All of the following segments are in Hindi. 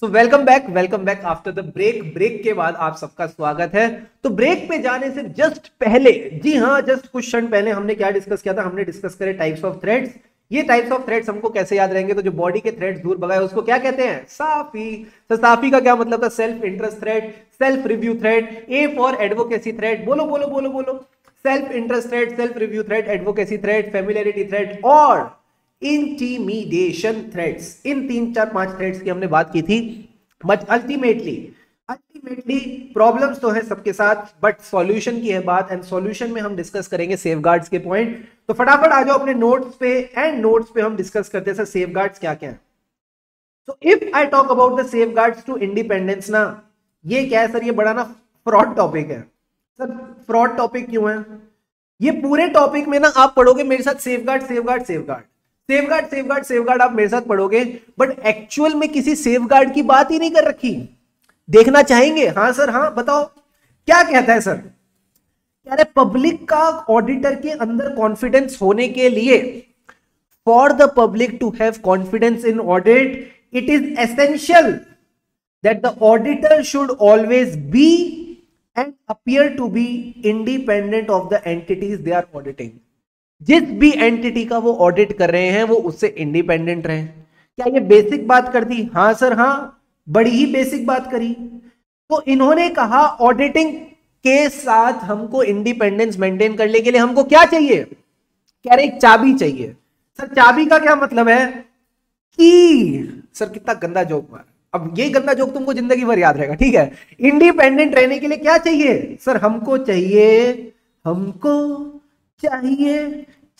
So welcome back after the break के बाद आप सबका स्वागत है। तो ब्रेक पे जाने से जस्ट पहले, जी हाँ, जस्ट कुछ क्षण पहले हमने क्या डिस्कस किया था? हमने डिस्कस करे टाइप्स ऑफ थ्रेड्स। ये टाइप्स ऑफ थ्रेड्स हमको कैसे याद रहेंगे? तो जो बॉडी के थ्रेड्स दूर भगाए उसको क्या कहते हैं? साफी। तो साफी का क्या मतलब था? Self interest thread, self review thread. A for advocacy thread. बोलो बोलो बोलो बोलो। Self interest thread, self review thread, advocacy thread, familiarity thread और इंटीमिडेशन थ्रेड्स। इन 3 4 5 थ्रेड्स की हमने बात की थी। बट अल्टीमेटली प्रॉब्लम्स तो है सबके साथ, बट सॉल्यूशन की है बात। एंड सॉल्यूशन में हम डिस्कस करेंगे सेफगार्ड्स के पॉइंट। तो फटाफट आ जाओ अपने नोट्स पे, एंड नोट्स पे हम डिस्कस करते हैं सर सेफगार्ड्स क्या क्या है। तो if I talk about the safeguards to independence ना, ये क्या है सर? ये बड़ा ना फ्रॉड टॉपिक है सर। फ्रॉड टॉपिक क्यों है? ये पूरे टॉपिक में ना आप पढ़ोगे मेरे साथ safeguard safeguard safeguard safeguard safeguard safeguard, आप मेरे साथ पढ़ोगे, बट एक्चुअल में किसी सेफगार्ड की बात ही नहीं कर रखी। देखना चाहेंगे? हाँ सर, हाँ बताओ क्या कहता है सर? कह रहे पब्लिक का ऑडिटर के अंदर कॉन्फिडेंस होने के लिए, for the public to have confidence in audit, it is essential that the auditor should always be and appear to be independent of the entities they are auditing. जिस भी एंटिटी का वो ऑडिट कर रहे हैं वो उससे इंडिपेंडेंट रहे। क्या ये बेसिक बात कर दी? हाँ सर, हाँ, बड़ी ही बेसिक बात करी। तो इन्होंने कहा ऑडिटिंग के साथ हमको इंडिपेंडेंस मेंटेन करने के लिए हमको क्या चाहिए? कह रहे एक चाबी चाहिए। सर चाबी का क्या मतलब है? की। सर कितना गंदा जोक मार। अब ये गंदा जोक तुमको जिंदगी भर याद रहेगा, ठीक है? इंडिपेंडेंट रहने के लिए क्या चाहिए सर? हमको चाहिए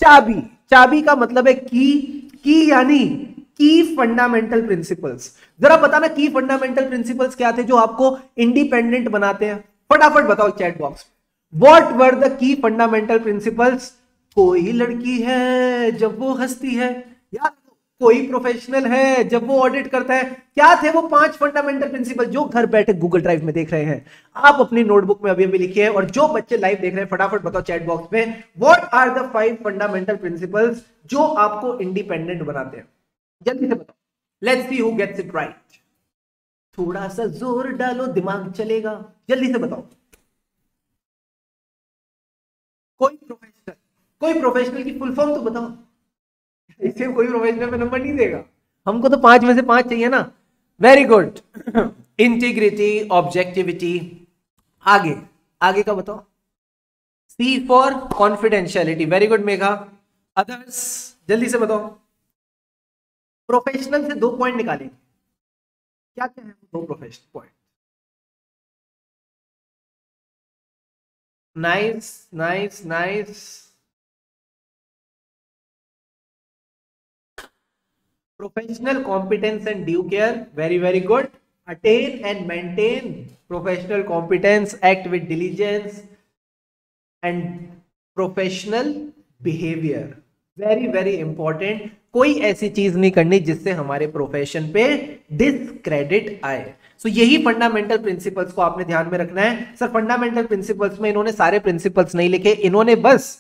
चाबी। चाबी का मतलब है की यानी की फंडामेंटल प्रिंसिपल्स। जरा बताना की फंडामेंटल प्रिंसिपल्स क्या थे जो आपको इंडिपेंडेंट बनाते हैं? फटाफट बताओ चैट बॉक्स में। What were the key fundamental principles? कोई लड़की है जब वो हंसती है, यार कोई प्रोफेशनल है जब वो ऑडिट करता है। क्या थे वो 5 फंडामेंटल प्रिंसिपल जो घर बैठे गूगल ड्राइव में देख रहे हैं? आप अपनी नोटबुक में अभी अभी लिखिए, और जो बच्चे लाइव देख रहे हैं फटाफट बताओ चैट बॉक्स में, what are the 5 fundamental principles जो आपको इंडिपेंडेंट बनाते हैं? जल्दी से बताओ। Let's see who gets it right. थोड़ा सा जोर डालो, दिमाग चलेगा। जल्दी से बताओ। कोई प्रोफेशनल की फुल फॉर्म तो बताओ। इससे कोई प्रोफेशनल में नंबर नहीं देगा। हमको तो 5 में से 5 चाहिए ना। Very good. Integrity, objectivity. आगे आगे का बताओ। C for confidentiality. Very good Megha. Others जल्दी से बताओ। प्रोफेशनल से 2 पॉइंट निकालेंगे। क्या क्या है 2 professional point? Nice nice nice. Professional competence and due care. Very, very good. Attain and maintain professional competence, act with diligence and professional behavior. Very, very important. कोई ऐसी चीज नहीं करनी जिससे हमारे प्रोफेशन पे डिस्क्रेडिट आए। सो यही फंडामेंटल प्रिंसिपल्स को आपने ध्यान में रखना है। सर फंडामेंटल प्रिंसिपल्स में इन्होंने सारे प्रिंसिपल्स नहीं लिखे, इन्होंने बस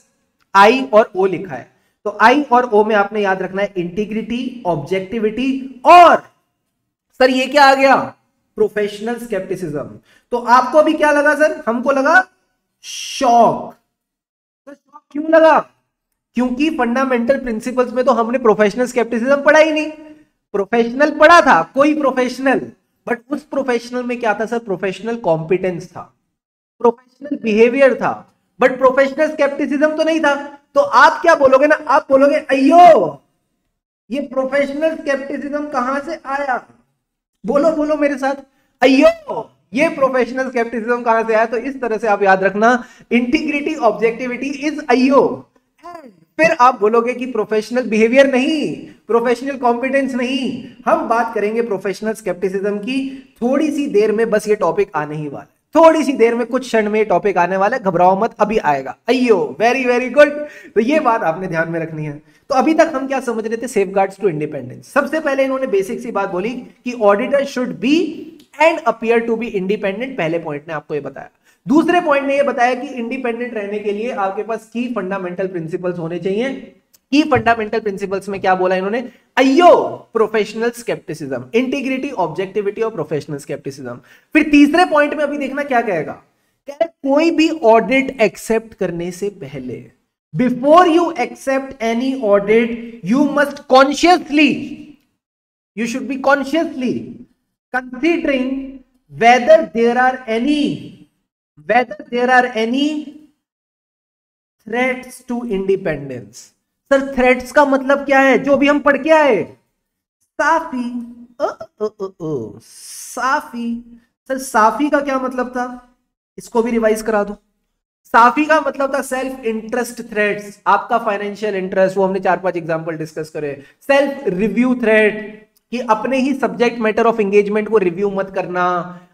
आई और ओ लिखा है। तो आई और ओ में आपने याद रखना है इंटीग्रिटी, ऑब्जेक्टिविटी और सर ये क्या आ गया? Professional scepticism. तो आपको भी क्या लगा सर? हमको लगा शॉक। तो शॉक क्यों लगा? क्योंकि फंडामेंटल प्रिंसिपल्स में तो हमने प्रोफेशनल स्केप्टिसिज्म पढ़ा ही नहीं। प्रोफेशनल पढ़ा था, कोई प्रोफेशनल, बट उस प्रोफेशनल में क्या था सर? प्रोफेशनल कॉम्पिटेंस था, प्रोफेशनल बिहेवियर था, बट प्रोफेशनल स्केप्टिसिज्म तो नहीं था। तो आप क्या बोलोगे ना? आप बोलोगे अयो ये प्रोफेशनल स्केप्टिसिज्म कहां से आया? बोलो बोलो मेरे साथ, अयो ये प्रोफेशनल स्केप्टिसिज्म कहां से आया? तो इस तरह से आप याद रखना, इंटीग्रिटी ऑब्जेक्टिविटी इज अयो। फिर आप बोलोगे कि प्रोफेशनल बिहेवियर नहीं, प्रोफेशनल कॉम्पिटेंस नहीं। हम बात करेंगे प्रोफेशनल स्केप्टिसिज्म की। थोड़ी सी देर में बस ये टॉपिक आने ही वाला है, थोड़ी सी देर में, कुछ क्षण में टॉपिक आने वाला है, घबराओ मत, अभी आएगा। अयो वेरी वेरी गुड। तो ये बात आपने ध्यान में रखनी है। तो अभी तक हम क्या समझ रहे थे? Safeguards to independence. सबसे पहले इन्होंने बेसिक सी बात बोली कि auditor should be and appear to be independent. पहले पॉइंट ने आपको ये बताया। दूसरे पॉइंट ने ये बताया कि इंडिपेंडेंट रहने के लिए आपके पास की फंडामेंटल प्रिंसिपल्स होने चाहिए। की फंडामेंटल प्रिंसिपल्स में क्या बोला इन्होंने? अयो प्रोफेशनल स्केप्टिसिज्म, इंटीग्रिटी, ऑब्जेक्टिविटी और प्रोफेशनल स्केप्टिसिज्म। फिर तीसरे पॉइंट में अभी देखना क्या कहेगा, कोई भी ऑडिट एक्सेप्ट करने से पहले, before you accept any audit, you must consciously, you should be consciously considering whether there are any threats to independence। Sir threats का मतलब क्या है, जो भी हम पढ़ के आए, साफी साफी। सर साफी का क्या मतलब था, इसको भी रिवाइज करा दो। साफी का मतलब था सेल्फ इंटरेस्ट थ्रेट्स, आपका फाइनेंशियल इंटरेस्ट, वो हमने 4-5 एग्जांपल डिस्कस करे। सेल्फ रिव्यू थ्रेट, कि अपने ही सब्जेक्ट मैटर ऑफ एंगेजमेंट को रिव्यू मत करना,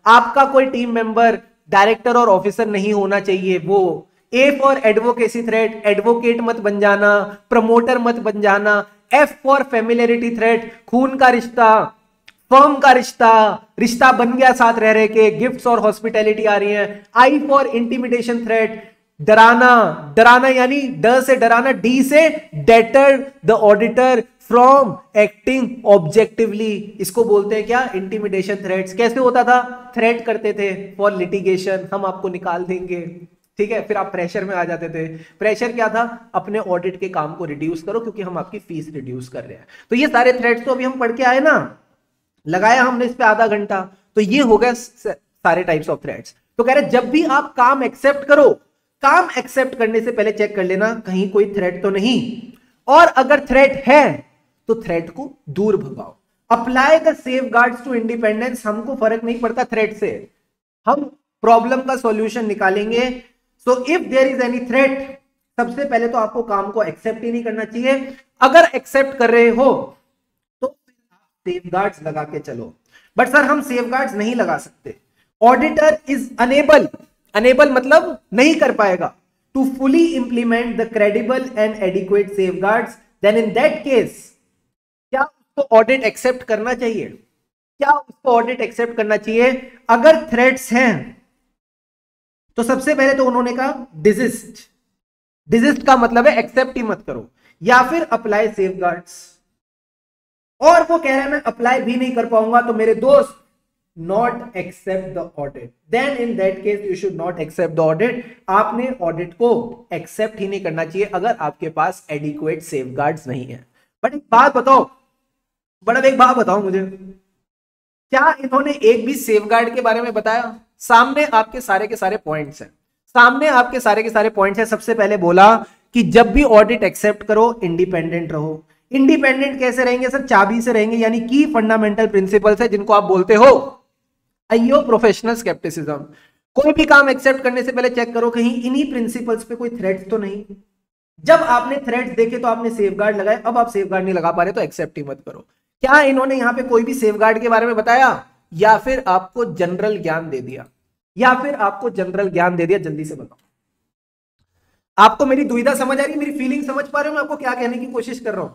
आपका कोई टीम मेंबर डायरेक्टर और ऑफिसर नहीं होना चाहिए वो। A for advocacy threat, advocate मत बन जाना, प्रमोटर मत बन जाना। एफ फॉर फेमिलियरिटी थ्रेट, खून का रिश्ता, फर्म का रिश्ता, रिश्ता बन गया साथ रह रहे के, गिफ्ट्स और हॉस्पिटैलिटी आ रही है। आई फॉर इंटिमिडेशन थ्रेट, डराना, डराना यानी ड से डराना, डी से debtor the auditor from acting objectively, इसको बोलते हैं क्या, इंटिमिडेशन थ्रेट्स। कैसे होता था, थ्रेट करते थे फॉर लिटिगेशन, हम आपको निकाल देंगे, ठीक है। फिर आप प्रेशर में आ जाते थे। प्रेशर क्या था, अपने ऑडिट के काम को रिड्यूस करो क्योंकि हम आपकी फीस रिड्यूस कर रहे हैं। तो ये सारे थ्रेट्स तो अभी हम पढ़ के आए ना, लगाया हमने इस पे आधा घंटा, तो ये हो गया सारे टाइप्स ऑफ थ्रेट्स। तो कह रहे जब भी आप काम एक्सेप्ट करो, काम एक्सेप्ट करने से पहले चेक कर लेना कहीं कोई थ्रेट तो नहीं, और अगर थ्रेट है तो थ्रेट को दूर भगाओ। Apply the safeguards to independence, हमको फर्क नहीं पड़ता थ्रेट से, हम प्रॉब्लम का सॉल्यूशन निकालेंगे। So if there is any threat, सबसे पहले तो आपको काम को एक्सेप्ट ही नहीं करना चाहिए। अगर एक्सेप्ट कर रहे हो तो सेफगार्ड्स लगा के चलो। बट सर हम सेफगार्ड्स नहीं लगा सकते, ऑडिटर इज अनेबल, अनेबल मतलब नहीं कर पाएगा, to fully implement the credible and adequate safeguards, then in that case क्या उसको ऑडिट एक्सेप्ट करना चाहिए, क्या उसको ऑडिट एक्सेप्ट करना चाहिए। अगर थ्रेट्स हैं तो सबसे पहले तो उन्होंने कहा डिजिस्ट, डिजिस्ट का मतलब है एक्सेप्ट ही मत करो, या फिर अप्लाई सेफगार्ड्स। और वो कह रहा है मैं अप्लाई भी नहीं कर पाऊंगा तो मेरे दोस्त not accept the audit, then in that case you should not accept the audit. आपने ऑडिट को एक्सेप्ट ही नहीं करना चाहिए अगर आपके पास एडिक्वेट सेफगार्ड्स नहीं है। बट एक बात बताओ, बड़ा एक बात बताओ मुझे, क्या इन्होंने एक भी सेफगार्ड के बारे में बताया? सामने आपके सारे के सारे पॉइंट्स हैं, सामने आपके सारे के सारे पॉइंट्स हैं। सबसे पहले बोला कि जब भी ऑडिट एक्सेप्ट करो इंडिपेंडेंट रहो। इंडिपेंडेंट कैसे रहेंगे सर? चाबी से रहेंगे, यानी की फंडामेंटल प्रिंसिपल्स है जिनको आप बोलते हो अयो प्रोफेशनल स्केप्टिसिज्म। कोई भी काम एक्सेप्ट करने से पहले चेक करो कहीं इन्हीं प्रिंसिपल्स पे कोई थ्रेट्स तो नहीं। जब आपने थ्रेट्स देखे तो आपने सेफगार्ड लगाए, अब आप सेफगार्ड नहीं लगा पा रहे तो एक्सेप्ट ही मत करो। क्या इन्होंने यहां पे कोई भी सेफगार्ड के बारे में बताया, या फिर आपको जनरल ज्ञान दे दिया, या फिर आपको जनरल ज्ञान दे दिया? जल्दी से बताओ, आपको मेरी दुविधा समझ आ रही है, मेरी फीलिंग समझ पा रहे हो मैं आपको क्या कहने की कोशिश कर रहा हूं?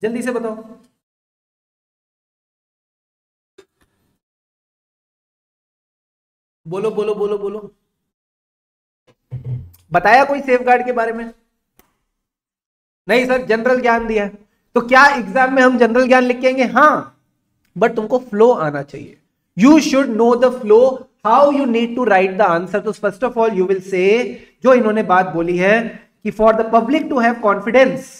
जल्दी से बताओ। बोलो बोलो बोलो बोलो। बताया कोई सेफगार्ड के बारे में? नहीं सर, जनरल ज्ञान दिया है। तो क्या एग्जाम में हम जनरल ज्ञान लिख के आएंगे? हाँ, बट तुमको फ्लो आना चाहिए। You should know the flow, how you need to write the answer. तो first of all you will say, जो इन्होंने बात बोली है कि for the public to have confidence,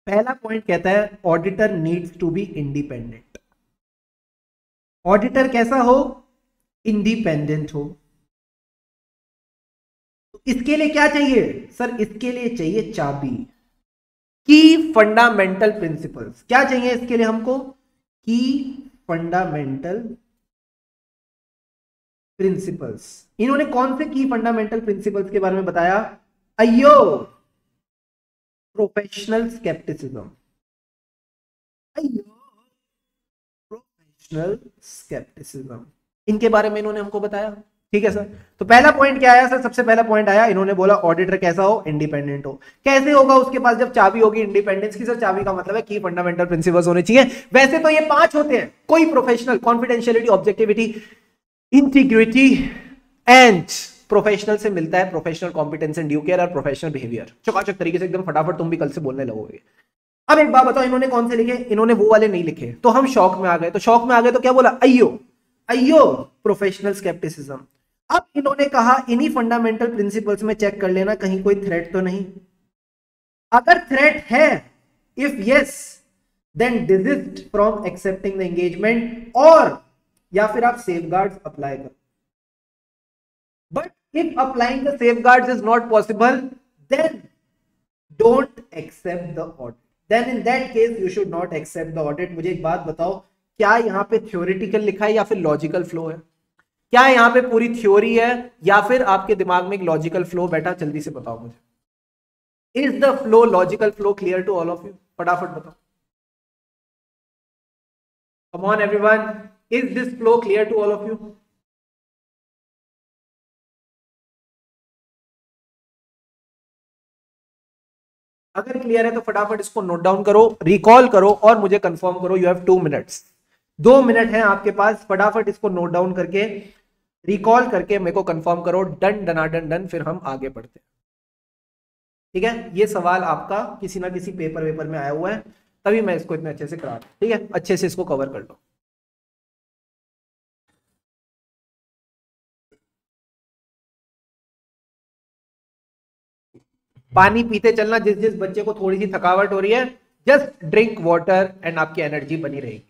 पहला पॉइंट कहता है auditor needs to be independent. Auditor कैसा हो? इंडिपेंडेंट हो। तो इसके लिए क्या चाहिए सर? इसके लिए चाहिए चाबी, की फंडामेंटल प्रिंसिपल्स। क्या चाहिए इसके लिए हमको? की फंडामेंटल प्रिंसिपल्स। इन्होंने कौन से की फंडामेंटल प्रिंसिपल्स के बारे में बताया? अयो प्रोफेशनल स्केप्टिसिज्म, अयो प्रोफेशनल स्केप्टिसिज्म, इनके बारे में इन्होंने हमको बताया। ठीक है सर। तो पहला पॉइंट क्या आया सर? सबसे पहला पॉइंट आया, इन्होंने बोला ऑडिटर कैसा हो? इंडिपेंडेंट हो। कैसे होगा उसके पास? जब चाबी होगी इंडिपेंडेंस की। सर चाबी का मतलब है की फंडामेंटल प्रिंसिपल्स होने चाहिए। वैसे तो ये 5 होते हैं, कोई professional, confidentiality, objectivity, integrity and professional से मिलता है professional competence and due care और प्रोफेशनल बिहेवियर। चकाचक तरीके से एकदम फटाफट तुम भी कल से बोलने लगोगे। अब एक बात बताओ, इन्होंने कौन से लिखे? इन्होंने वो वाले नहीं लिखे, तो हम शौक में आ गए। तो शौक में आ गए तो क्या बोला? अयो अयो प्रोफेशनल स्केप्टिसिज्म। अब इन्होंने कहा इन्हीं फंडामेंटल प्रिंसिपल्स में चेक कर लेना कहीं कोई थ्रेट तो नहीं। अगर थ्रेट है, if yes then desist from accepting the engagement, और या फिर आप सेफगार्ड्स अप्लाई करो। But if applying the safeguards is not possible, then don't accept the audit. Then in that case you should not accept the audit. मुझे एक बात बताओ, क्या यहाँ पे थ्योरेटिकल लिखा है या फिर लॉजिकल फ्लो है? क्या यहाँ पे पूरी थ्योरी है या फिर आपके दिमाग में एक लॉजिकल फ्लो बैठा? जल्दी से बताओ मुझे। Is the flow logical flow clear to all of you? फटाफट बताओ। Come on everyone, is this flow clear to all of you? अगर क्लियर है तो फटाफट इसको नोट डाउन करो, रिकॉल करो और मुझे कंफर्म करो। यू हैव 2 मिनट्स, 2 मिनट है आपके पास। फटाफट इसको नोट डाउन करके रिकॉल करके मेरे को कंफर्म करो। डन डनाडन डन, फिर हम आगे बढ़ते हैं। ठीक है, ये सवाल आपका किसी ना किसी पेपर वेपर में आया हुआ है, तभी मैं इसको इतने अच्छे से करा रहा हूं। ठीक है, अच्छे से इसको कवर कर लो। पानी पीते चलना, जिस जिस बच्चे को थोड़ी सी थकावट हो रही है, जस्ट ड्रिंक वाटर एंड आपकी एनर्जी बनी रहेगी।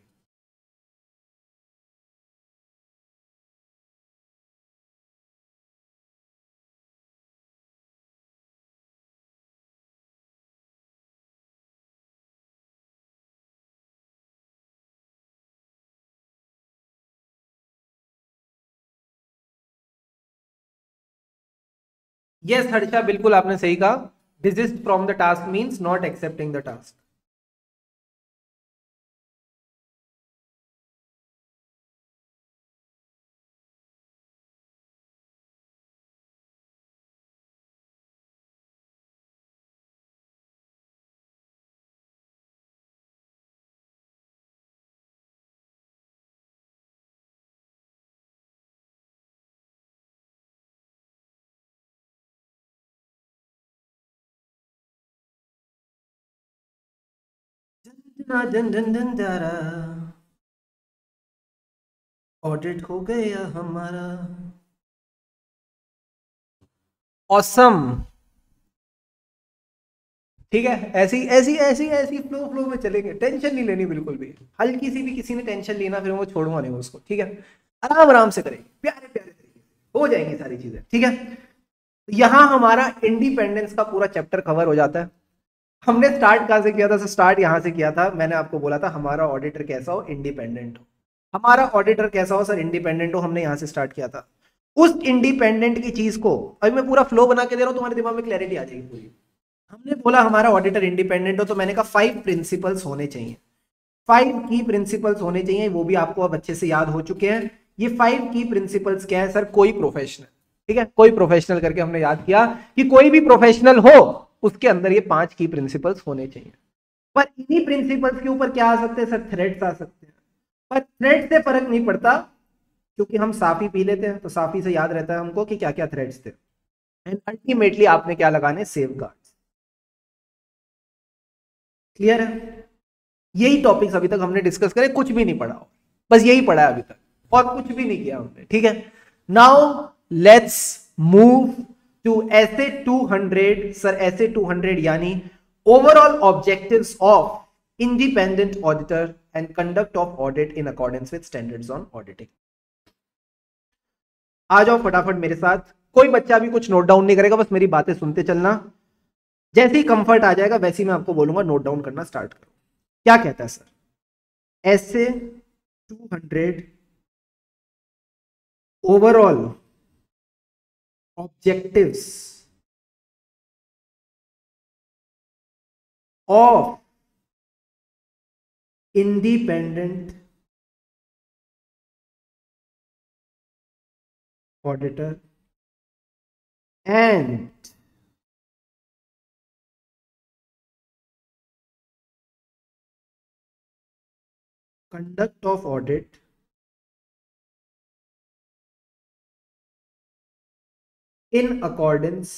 यस हर्षा, बिल्कुल आपने सही कहा। Desist from the task means not accepting the task. Audit हो गया हमारा। ऑसम। ठीक है, ऐसी ऐसी ऐसी ऐसी फ्लो फ्लो में चलेंगे, टेंशन नहीं लेनी बिल्कुल भी। हल्की सी भी किसी ने टेंशन लेना, फिर वो छोड़ूंगा नहीं उसको। ठीक है, आराम आराम से करेंगे, प्यारे प्यारे तरीके से हो जाएंगी सारी चीजें। ठीक है, यहां हमारा इंडिपेंडेंस का पूरा चैप्टर कवर हो जाता है। हमने स्टार्ट कहां से किया था? स्टार्ट यहां से किया था। मैंने आपको बोला था हमारा ऑडिटर कैसा हो? इंडिपेंडेंट हो। हमारा ऑडिटर कैसा हो सर? इंडिपेंडेंट हो। हमने यहां से स्टार्ट किया था। उस इंडिपेंडेंट की चीज को अभी मैं पूरा फ्लो बना के दे रहा हूं, तुम्हारे दिमाग में क्लैरिटी आ जाएगी पूरी। हमने बोला हमारा ऑडिटर इंडिपेंडेंट हो, तो मैंने कहा 5 प्रिंसिपल्स होने चाहिए। 5 की प्रिंसिपल्स होने चाहिए, वो भी आपको अब अच्छे से याद हो चुके हैं। ये 5 की प्रिंसिपल्स क्या है सर? कोई प्रोफेशनल, ठीक है, कोई प्रोफेशनल करके हमने याद किया कि कोई भी प्रोफेशनल हो उसके अंदर ये 5 की प्रिंसिपल्स होने चाहिए। पर इन्हीं प्रिंसिपल्स के ऊपर क्या आ सकते हैं सर? थ्रेड्स आ सकते हैं। पर थ्रेड से फर्क नहीं पड़ता, क्योंकि हम साफी पी लेते हैं, तो साफी से याद रहता है हमको कि क्या क्या थ्रेड्स थे। एंड अल्टीमेटली आपने क्या लगाने? Safe guards. क्लियर है? यही टॉपिक्स अभी तक हमने डिस्कस करे, कुछ भी नहीं पढ़ा हो, बस यही पढ़ा है अभी तक, और कुछ भी नहीं किया हमने। ठीक है, नाउ लेट्स मूव टू ऐसे 200 सर। ऐसे 200 यानी overall objectives of independent auditor and conduct of audit in accordance with standards on auditing. आ जाओ फटाफट मेरे साथ। कोई बच्चा भी कुछ नोट डाउन नहीं करेगा, बस मेरी बातें सुनते चलना। जैसे ही कंफर्ट आ जाएगा वैसे ही मैं आपको बोलूंगा नोट डाउन करना स्टार्ट करो। क्या कहता है सर? ऐसे 200 overall objectives of independent auditor and conduct of audit in accordance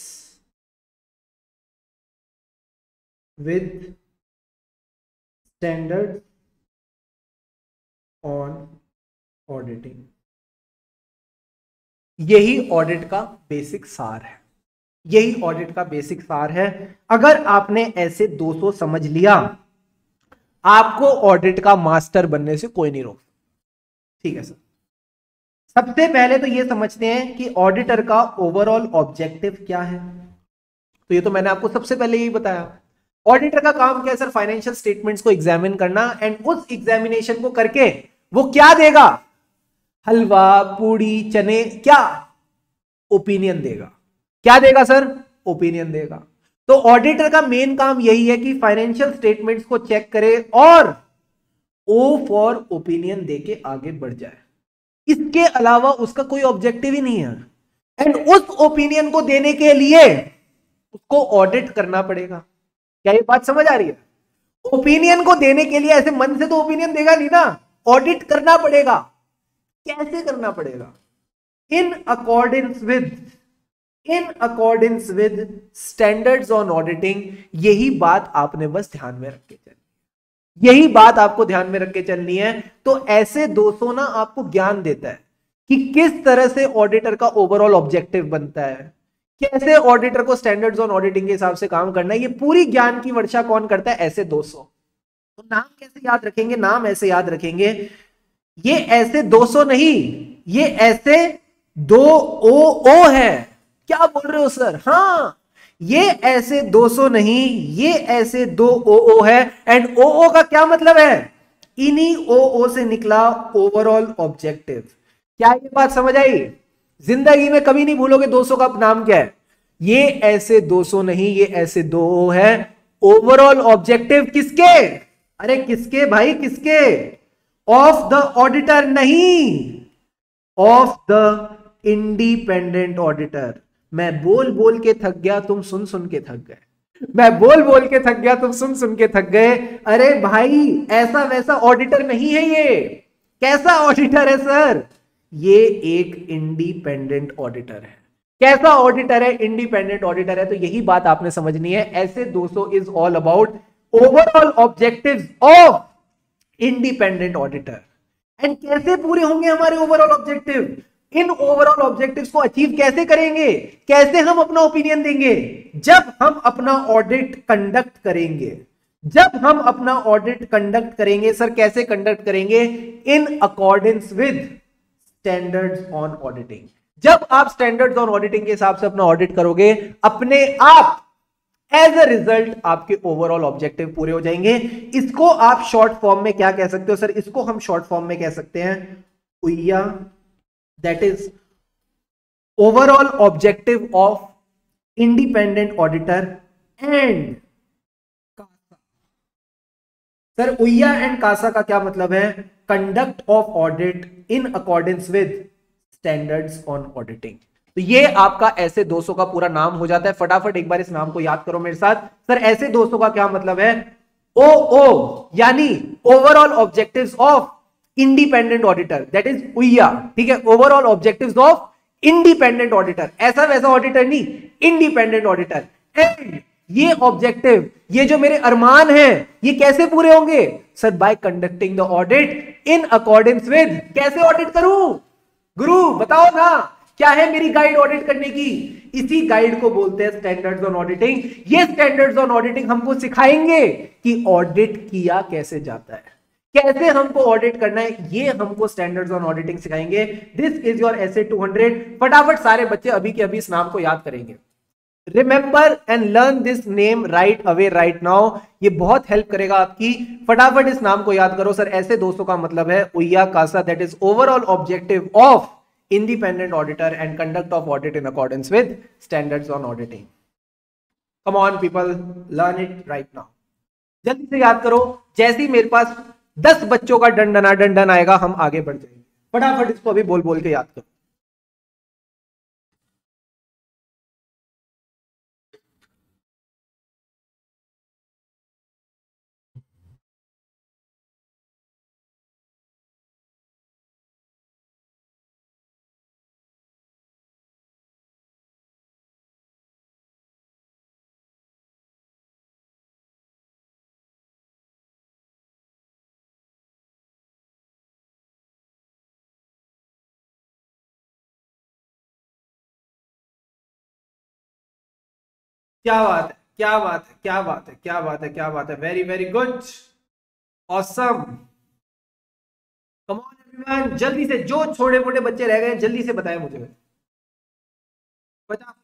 with standard on auditing. यही ऑडिट का बेसिक सार है, यही ऑडिट का बेसिक सार है। अगर आपने ऐसे 200 समझ लिया, आपको ऑडिट का मास्टर बनने से कोई नहीं रोक। ठीक है सर। सबसे पहले तो ये समझते हैं कि ऑडिटर का ओवरऑल ऑब्जेक्टिव क्या है। तो ये तो मैंने आपको सबसे पहले यही बताया। ऑडिटर का काम क्या है सर? फाइनेंशियल स्टेटमेंट्स को एग्जामिन करना, एंड उस एग्जामिनेशन को करके वो क्या देगा? हलवा, पूड़ी, चने, क्या? ओपिनियन देगा। क्या देगा सर? ओपिनियन देगा। तो ऑडिटर का मेन काम यही है कि फाइनेंशियल स्टेटमेंट्स को चेक करे और ओ फॉर ओपिनियन देके आगे बढ़ जाए। इसके अलावा उसका कोई ऑब्जेक्टिव ही नहीं है। एंड उस ओपिनियन को देने के लिए उसको ऑडिट करना पड़ेगा। क्या ये बात समझ आ रही है? ओपिनियन को देने के लिए ऐसे मन से तो ओपिनियन देगा नहीं ना, ऑडिट करना पड़ेगा। कैसे करना पड़ेगा? इन accordance with standards on auditing. यही बात आपने बस ध्यान में रख के चलनी, यही बात आपको ध्यान में रख के चलनी है। तो ऐसे 200 ना आपको ज्ञान देता है कि किस तरह से ऑडिटर का ओवरऑल ऑब्जेक्टिव बनता है, कैसे ऑडिटर को स्टैंडर्ड्स ऑन ऑडिटिंग के हिसाब से काम करना है। ये पूरी ज्ञान की वर्षा कौन करता है? ऐसे 200। तो नाम कैसे याद रखेंगे? नाम ऐसे याद रखेंगे, ये ऐसे 200 नहीं, ये ऐसे 200 है। क्या बोल रहे हो सर? हाँ, ये ऐसे 200 नहीं, ये ऐसे 200 है। एंड ओ का क्या मतलब है? इन्हीं ओ से निकला ओवरऑल ऑब्जेक्टिव। क्या ये बात समझ आई? जिंदगी में कभी नहीं भूलोगे 200 का नाम क्या है। ये ऐसे 200 नहीं, ये ऐसे 2 है। ओवरऑल ऑब्जेक्टिव किसके? अरे किसके भाई, किसके? ऑफ द ऑडिटर नहीं, ऑफ द इंडिपेंडेंट ऑडिटर। मैं बोल बोल के थक गया, तुम सुन सुन के थक गए। मैं बोल बोल के थक गया, तुम सुन सुन के थक गए। अरे भाई, ऐसा वैसा ऑडिटर नहीं है ये। कैसा ऑडिटर है सर? ये एक इंडिपेंडेंट ऑडिटर है। कैसा ऑडिटर है? इंडिपेंडेंट ऑडिटर है। तो यही बात आपने समझनी है। ऐसे 200 is all about overall objectives of independent auditor. And कैसे पूरे होंगे हमारे overall objective? In overall objectives को अचीव कैसे करेंगे? कैसे हम अपना ओपिनियन देंगे? जब हम अपना ऑडिट कंडक्ट करेंगे। जब हम अपना ऑडिट कंडक्ट करेंगे सर, कैसे कंडक्ट करेंगे? इन accordance with standards on auditing. जब आप स्टैंडर्ड्स ऑन ऑडिटिंग के हिसाब से अपना ऑडिट करोगे, अपने आप एज अ रिजल्ट आपके ओवरऑल ऑब्जेक्टिव पूरे हो जाएंगे। इसको आप शॉर्ट फॉर्म में क्या कह सकते हो सर? इसको हम शॉर्ट फॉर्म में कह सकते हैं उइया, that is overall objective of independent auditor and कासा। सर उइया एंड कासा का क्या मतलब है? Conduct of audit in accordance with standards on auditing. तो ये आपका ऐसे 200 का पूरा नाम हो जाता है। फटाफट एक बार इस नाम को याद करो मेरे साथ। सर ऐसे 200 का क्या मतलब है? ओ ओ यानी overall objectives of independent auditor, that is उइया। ठीक है, overall objectives of independent auditor. ऐसा वैसा ऑडिटर नहीं, इंडिपेंडेंट ऑडिटर। एंड ये ऑब्जेक्टिव, ये जो मेरे अरमान हैं, ये कैसे पूरे होंगे sir? By conducting the audit in accordance with. कैसे ऑडिट करूं गुरु? बताओ ना, क्या है मेरी गाइड ऑडिट करने की? इसी गाइड को बोलते हैं स्टैंडर्ड्स ऑन ऑडिटिंग। ये स्टैंडर्ड्स ऑन ऑडिटिंग हमको सिखाएंगे कि ऑडिट किया कैसे जाता है, कैसे हमको ऑडिट करना है। ये हमको स्टैंडर्ड्स ऑन ऑडिटिंग सिखाएंगे। दिस इज योर एसे 200। फटाफट सारे बच्चे अभी के अभी इस नाम को याद करेंगे। Remember and learn this name right away right now. ये बहुत हेल्प करेगा आपकी। फटाफट इस नाम को याद करो सर। ऐसे 200 का मतलब है उइया कासा, that is overall objective of independent auditor and conduct of audit in accordance with standards on auditing. Come on people, learn it right now. जल्दी से याद करो। जैसे ही मेरे पास 10 बच्चों का डंडना डंडन आएगा, हम आगे बढ़ जाएंगे। फटाफट इसको अभी बोल बोल के याद करो। क्या बात है, क्या बात है, क्या बात है, क्या बात है, क्या बात है, very very good, awesome. Come on everyone, जल्दी से जो छोटे मोटे बच्चे रह गए जल्दी से बताएं मुझे। बता।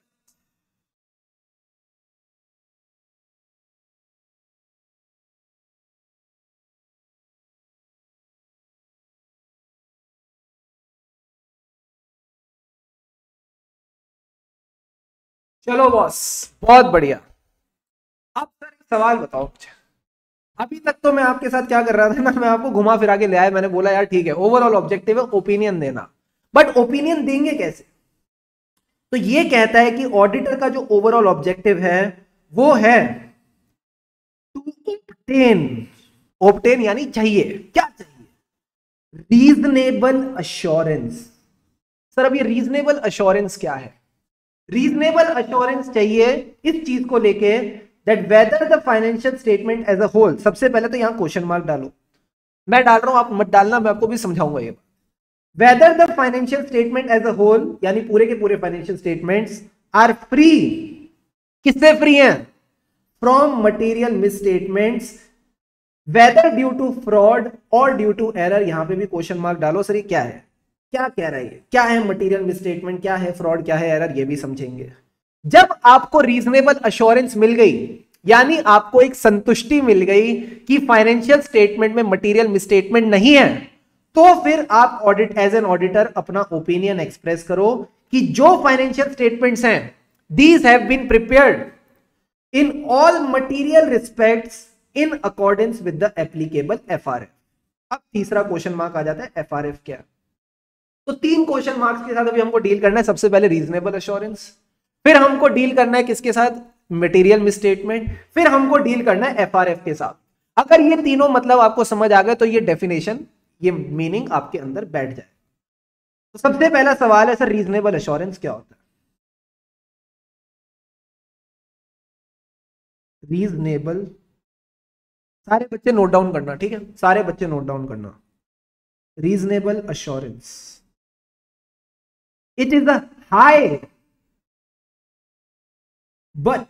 चलो बॉस, बहुत बढ़िया। अब सर एक सवाल बताओ मुझे। अभी तक तो मैं आपके साथ क्या कर रहा था ना, मैं आपको घुमा फिरा के ले आया, मैंने बोला यार ठीक है ओवरऑल ऑब्जेक्टिव है ओपिनियन देना, बट ओपिनियन देंगे कैसे? तो ये कहता है कि ऑडिटर का जो ओवरऑल ऑब्जेक्टिव है वो है टू ऑब्टेन, ऑब्टेन यानी चाहिए, क्या चाहिए? Reasonable assurance. सर अब ये रीजनेबल अश्योरेंस क्या है? रीजनेबल अश्योरेंस चाहिए इस चीज को लेके that whether the financial statement as a whole, सबसे पहले तो यहां क्वेश्चन मार्क डालो, मैं डाल रहा हूं आप मत डालना, मैं आपको भी समझाऊंगा ये। Whether the financial statement as a whole यानी पूरे के पूरे फाइनेंशियल स्टेटमेंट्स आर फ्री, किससे फ्री हैं? From material misstatements, whether due to fraud और ड्यू टू एरर। यहां पे भी क्वेश्चन मार्क डालो। सर ये क्या है, क्या कह रहा है, क्या है मटेरियल मिसस्टेटमेंट, क्या है फ्रॉड, क्या है एरर, ये भी समझेंगे। जब आपको रीजनेबल अश्योरेंस मिल गई यानी आपको एक संतुष्टि मिल गई कि फाइनेंशियल स्टेटमेंट में मटेरियल मिसस्टेटमेंट नहीं है, तो फिर आप ऑडिट एज एन ऑडिटर अपना ओपिनियन एक्सप्रेस करो कि जो फाइनेंशियल स्टेटमेंट्स हैं these have been prepared in all material respects in accordance with the applicable FRF. अब तीसरा क्वेश्चन मार्क आ जाता है, एफआरएफ क्या? तो तीन क्वेश्चन मार्क्स के साथ अभी हमको डील करना है। सबसे पहले रीजनेबल अश्योरेंस, फिर हमको डील करना है किसके साथ? मटेरियल मिसस्टेटमेंट, फिर हमको डील करना है एफआरएफ के साथ। अगर ये तीनों मतलब आपको समझ आ गए तो ये डेफिनेशन, ये मीनिंग आपके अंदर बैठ जाए। तो सबसे पहला सवाल है सर रीजनेबल अश्योरेंस क्या होता है? रीजनेबल, सारे बच्चे नोट डाउन करना, ठीक है, सारे बच्चे नोट डाउन करना। Reasonable assurance, it is a high but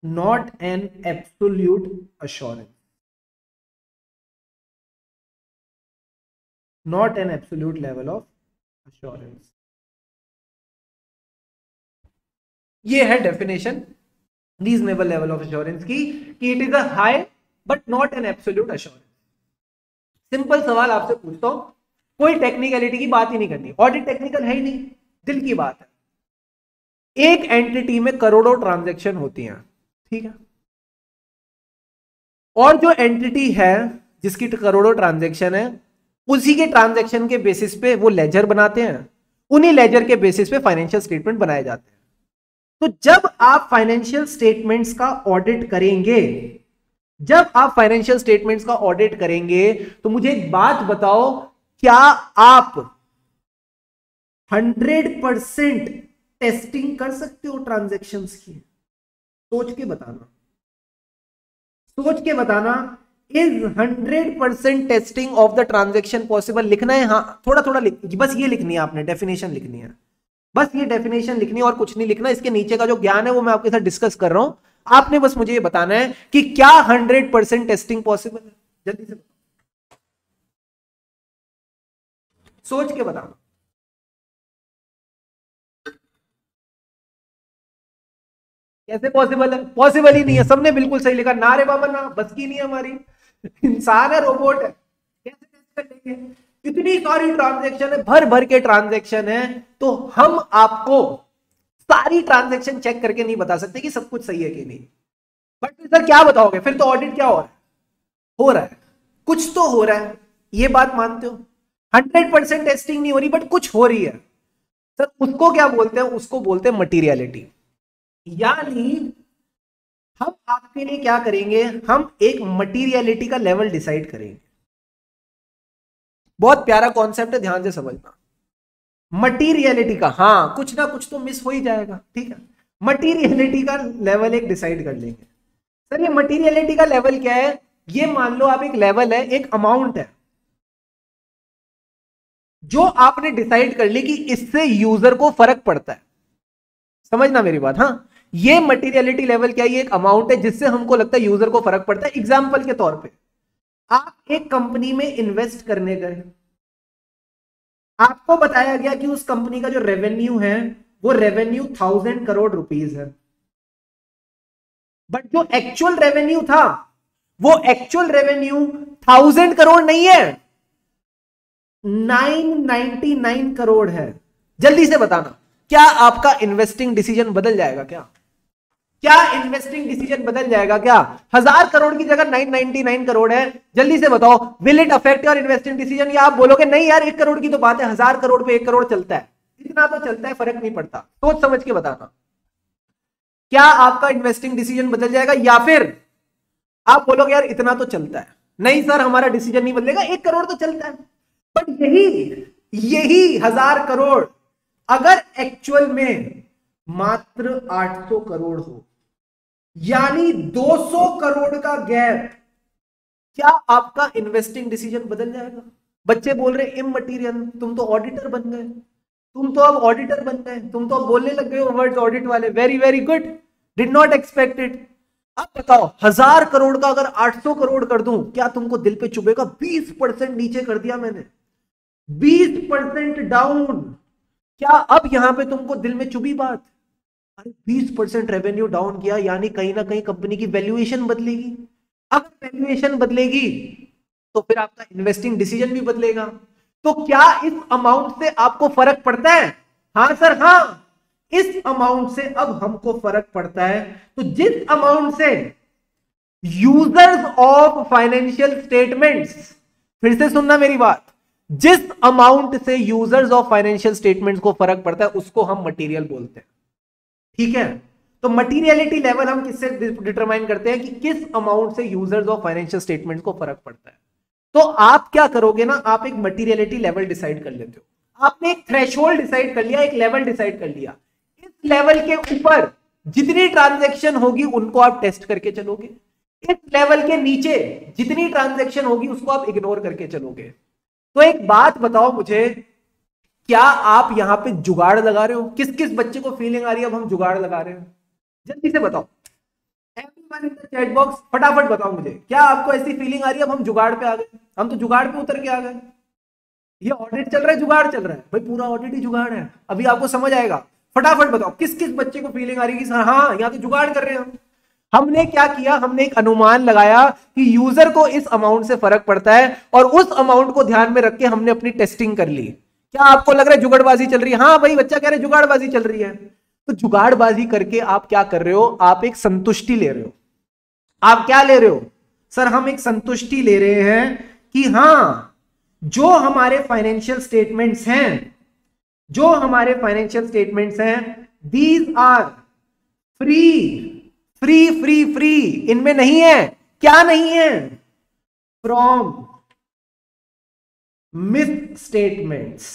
not an absolute assurance, not an absolute level of assurance। ये है definition reasonable level of assurance की, कि it is a high but not an absolute assurance. Simple सवाल आपसे पूछता हूं, कोई टेक्निकलिटी की बात ही नहीं करनी, ऑडिट टेक्निकल है ही नहीं, दिल की बात है। एक एंटिटी में करोड़ों ट्रांजैक्शन होती हैं, ठीक है, और जो एंटिटी है जिसकी करोड़ों ट्रांजैक्शन है उसी के ट्रांजैक्शन के बेसिस पे वो लेजर बनाते हैं, उन्हीं लेजर के बेसिस पे फाइनेंशियल स्टेटमेंट बनाए जाते हैं। तो जब आप फाइनेंशियल स्टेटमेंट्स का ऑडिट करेंगे, जब आप फाइनेंशियल स्टेटमेंट्स का ऑडिट करेंगे तो मुझे एक बात बताओ, क्या आप 100% टेस्टिंग कर सकते हो ट्रांजैक्शंस की? सोच के बताना, सोच के बताना। Is 100% testing of the transaction possible? लिखना है, हाँ थोड़ा थोड़ा बस ये लिखनी है आपने, डेफिनेशन लिखनी है, बस ये डेफिनेशन लिखनी है और कुछ नहीं लिखना। इसके नीचे का जो ज्ञान है वो मैं आपके साथ डिस्कस कर रहा हूं, आपने बस मुझे ये बताना है कि क्या 100% टेस्टिंग पॉसिबल है। जल्दी से सोच के बताना। कैसे पॉसिबल है? पॉसिबल ही नहीं है, सबने बिल्कुल सही लिखा, ना रे बाबा ना, बस की नहीं है हमारी, इंसान है रोबोट है, कैसे कैसे कर लेंगे? इतनी सारी ट्रांजैक्शन है, भर भर के ट्रांजैक्शन है, तो हम आपको सारी ट्रांजैक्शन चेक करके नहीं बता सकते कि सब कुछ सही है कि नहीं। बट सर क्या बताओगे, फिर तो ऑडिट क्या हो रहा है? हो रहा है, कुछ तो हो रहा है, ये बात मानते हो? 100% टेस्टिंग नहीं हो रही बट कुछ हो रही है, सर उसको क्या बोलते हैं? उसको बोलते हैं मटीरियलिटी। यानी हम आपके लिए क्या करेंगे, हम एक मटीरियलिटी का लेवल डिसाइड करेंगे। बहुत प्यारा कॉन्सेप्ट है, ध्यान से समझना। मटीरियलिटी का, हाँ कुछ ना कुछ तो मिस हो ही जाएगा, ठीक है, मटीरियलिटी का लेवल एक डिसाइड कर लेंगे। सर ये मटीरियलिटी का लेवल क्या है? ये मान लो आप एक लेवल है, एक अमाउंट है जो आपने डिसाइड कर ली कि इससे यूजर को फर्क पड़ता है। समझना मेरी बात, हाँ ये मटीरियलिटी लेवल क्या है? ये एक अमाउंट है जिससे हमको लगता है यूजर को फर्क पड़ता है। एग्जाम्पल के तौर पे आप एक कंपनी में इन्वेस्ट करने गए, आपको बताया गया कि उस कंपनी का जो रेवेन्यू है वो रेवेन्यू 1000 करोड़ रुपीस है, बट जो एक्चुअल रेवेन्यू था वो एक्चुअल रेवेन्यू 1000 करोड़ नहीं है, 999 करोड़ है। जल्दी से बताना, क्या आपका इन्वेस्टिंग डिसीजन बदल जाएगा? क्या इन्वेस्टिंग डिसीजन बदल जाएगा? क्या 1000 करोड़ की जगह 999 करोड़ है? जल्दी से बताओ, will it affect your investing decision? या आप बोलोगे नहीं यार 1 करोड़ की तो बात है, 1000 करोड़ पे 1 करोड़ चलता है, इतना तो चलता है, फर्क नहीं पड़ता। सोच समझ के बताना, क्या आपका इन्वेस्टिंग डिसीजन बदल जाएगा? या फिर आप बोलोगे यार इतना तो चलता है, नहीं सर हमारा डिसीजन नहीं बदलेगा, 1 करोड़ तो चलता है। बट यही 1000 करोड़ अगर एक्चुअल में मात्र 800 करोड़ हो, यानी 200 करोड़ का गैप, क्या आपका इन्वेस्टिंग डिसीजन बदल जाएगा? बच्चे बोल रहे इममटीरियल, तुम तो ऑडिटर बन गए, तुम तो अब ऑडिटर बन गए, तुम तो अब बोलने लग गए हो वर्ड्स ऑडिट वाले। Very very good, did not expect it. अब बताओ 1000 करोड़ का अगर 800 करोड़ कर दूं, क्या तुमको दिल पे चुभेगा? 20% नीचे कर दिया मैंने, 20% डाउन। क्या अब यहां पे तुमको दिल में चुभी बात? अरे 20% रेवेन्यू डाउन किया, यानी कहीं ना कहीं कंपनी की वैल्यूएशन बदलेगी। अगर वैल्यूएशन बदलेगी तो फिर आपका इन्वेस्टिंग डिसीजन भी बदलेगा। तो क्या इस अमाउंट से आपको फर्क पड़ता है? हां सर हां, इस अमाउंट से अब हमको फर्क पड़ता है। तो जिस अमाउंट से यूजर्स ऑफ फाइनेंशियल स्टेटमेंट्स, फिर से सुनना मेरी बात, जिस अमाउंट से यूजर्स ऑफ फाइनेंशियल स्टेटमेंट्स को फर्क पड़ता है उसको हम मटेरियल बोलते हैं। ठीक है, तो मटीरियलिटी लेवल हम किससे डिटरमाइन करते हैं? कि किस अमाउंट से यूजर्स ऑफ फाइनेंशियल स्टेटमेंट्स को फर्क पड़ता है। तो आप क्या करोगे ना, आप एक मटीरियलिटी लेवल डिसाइड कर लेते हो। आपने एक थ्रेशोल्ड डिसाइड कर लिया, एक लेवल डिसाइड कर लिया। इस लेवल के ऊपर जितनी ट्रांजैक्शन होगी उनको आप टेस्ट करके चलोगे, इस लेवल के नीचे जितनी ट्रांजैक्शन होगी उसको आप इग्नोर करके चलोगे। तो एक बात बताओ मुझे, क्या आप यहां पे जुगाड़ लगा रहे हो? किस किस बच्चे को फीलिंग आ रही है अब हम जुगाड़ लगा रहे हैं? जल्दी से बताओ, everyone in the chat box, फटाफट बताओ मुझे, क्या आपको ऐसी फीलिंग आ रही है अब हम जुगाड़ पे आ गए? हम तो जुगाड़ पे उतर के आ गए। ये ऑडिट चल रहा है, जुगाड़ चल रहा है भाई, पूरा ऑडिट ही जुगाड़ है। अभी आपको समझ आएगा। फटाफट बताओ किस किस बच्चे को फीलिंग आ रही है कि सर हाँ यहाँ तो जुगाड़ कर रहे हैं हम। हमने क्या किया, हमने एक अनुमान लगाया कि यूजर को इस अमाउंट से फर्क पड़ता है और उस अमाउंट को ध्यान में रख के हमने अपनी टेस्टिंग कर ली। क्या आपको लग रहा है जुगाड़बाजी चल रही है? हाँ भाई बच्चा कह रहे जुगाड़बाजी चल रही है। तो जुगाड़बाजी करके आप क्या कर रहे हो? आप एक संतुष्टि ले रहे हो। आप क्या ले रहे हो? सर हम एक संतुष्टि ले रहे हैं कि हां जो हमारे फाइनेंशियल स्टेटमेंट्स हैं, जो हमारे फाइनेंशियल स्टेटमेंट्स हैं, these are free free free free, इनमें नहीं है, क्या नहीं है? From misstatements.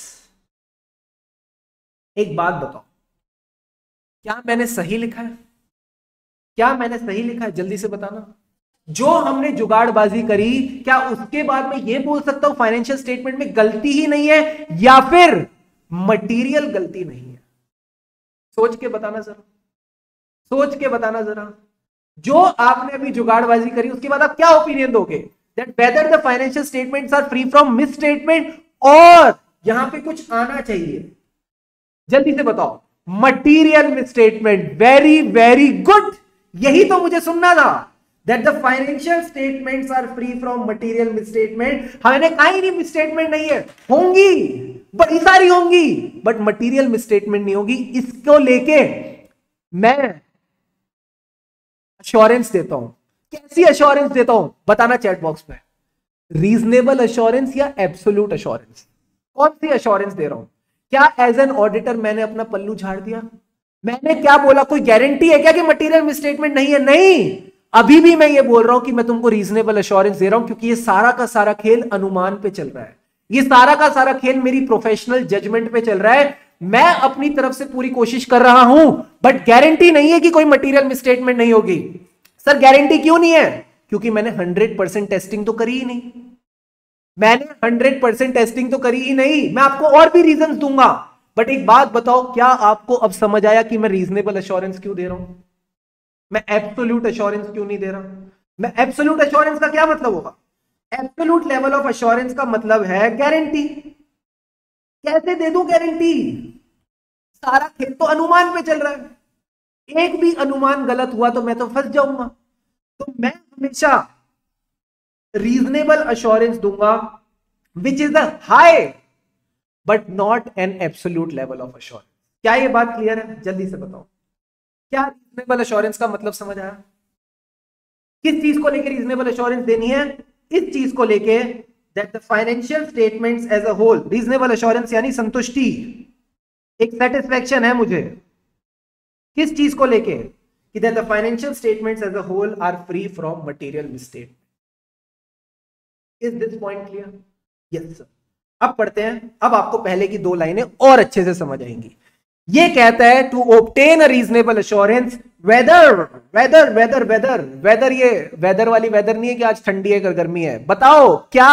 एक बात बताओ, क्या मैंने सही लिखा है? क्या मैंने सही लिखा है? जल्दी से बताना। जो हमने जुगाड़बाजी करी, क्या उसके बाद में यह बोल सकता हूं फाइनेंशियल स्टेटमेंट में गलती ही नहीं है, या फिर मटेरियल गलती नहीं है? सोच के बताना जरा, सोच के बताना जरा। जो आपने अभी जुगाड़बाजी करी उसके बाद आप क्या ओपिनियन दोगे? That whether the financial statements are free from misstatement, और यहां पे कुछ आना चाहिए। जल्दी से बताओ, material misstatement. Very very good, यही तो मुझे सुनना था। That the financial statements are free from material misstatement। हमने कहा ही नहीं मिसस्टेटमेंट नहीं है, होंगी बड़ी सारी होंगी, बट मटेरियल मिसस्टेटमेंट नहीं होगी। इसको लेके मैं अश्योरेंस देता हूं। कैसी अश्योरेंस देता हूं बताना चैट बॉक्स में। रीजनेबल अश्योरेंस या एब्सोल्यूट अश्योरेंस? कौन सी अश्योरेंस दे रहा हूं? क्या एज एन ऑडिटर मैंने अपना पल्लू झाड़ दिया? मैंने क्या बोला? कोई गारंटी है क्या कि मटेरियल मिसस्टेटमेंट नहीं है? नहीं, अभी भी मैं ये बोल रहा हूं कि मैं तुमको रीजनेबल अश्योरेंस दे रहा हूं, क्योंकि ये सारा का सारा खेल अनुमान पे चल रहा है। ये सारा का सारा खेल मेरी प्रोफेशनल जजमेंट पे चल रहा है। मैं अपनी तरफ से पूरी कोशिश कर रहा हूं, बट गारंटी नहीं है कि कोई मटेरियल मिसस्टेटमेंट नहीं होगी। सर गारंटी क्यों नहीं है? क्योंकि मैंने 100% टेस्टिंग तो करी ही नहीं। मैंने 100% टेस्टिंग तो करी ही नहीं। मैं आपको और भी रीजंस दूंगा, बट एक बात बताओ, क्या आपको अब समझ आया कि मैं रीजनेबल अश्योरेंस क्यों दे रहा हूं? मैं एब्सोल्यूट एश्योरेंस क्यों नहीं दे रहा? मैं एब्सोल्यूट एश्योरेंस का क्या मतलब होगा? एब्सोल्यूट लेवल ऑफ एश्योरेंस का मतलब है गारंटी। कैसे दे दूं गारंटी? सारा खेल तो अनुमान पे चल रहा है, एक भी अनुमान गलत हुआ तो मैं तो फंस जाऊंगा। तो मैं हमेशा रीजनेबल अश्योरेंस दूंगा which is the high but not an absolute level of assurance. क्या ये बात क्लियर है? जल्दी से बताओ, क्या रीजनेबल अश्योरेंस का मतलब समझ आया? किस चीज को लेकर रीजनेबल अश्योरेंस देनी है? इस चीज को लेके that the financial statements as a whole, reasonable assurance यानी संतुष्टि, एक सेटिस्फेक्शन है मुझे किस चीज को लेके कि that the financial statements as a whole are free from material mistake. Is this point clear? Yes sir. अब पढ़ते हैं, अब आपको पहले की दो लाइनें और अच्छे से समझ आएंगी। ये कहता है to obtain a reasonable assurance whether whether whether whether whether, ये वेदर वाली वेदर नहीं है कि आज ठंडी है गर्मी है, बताओ क्या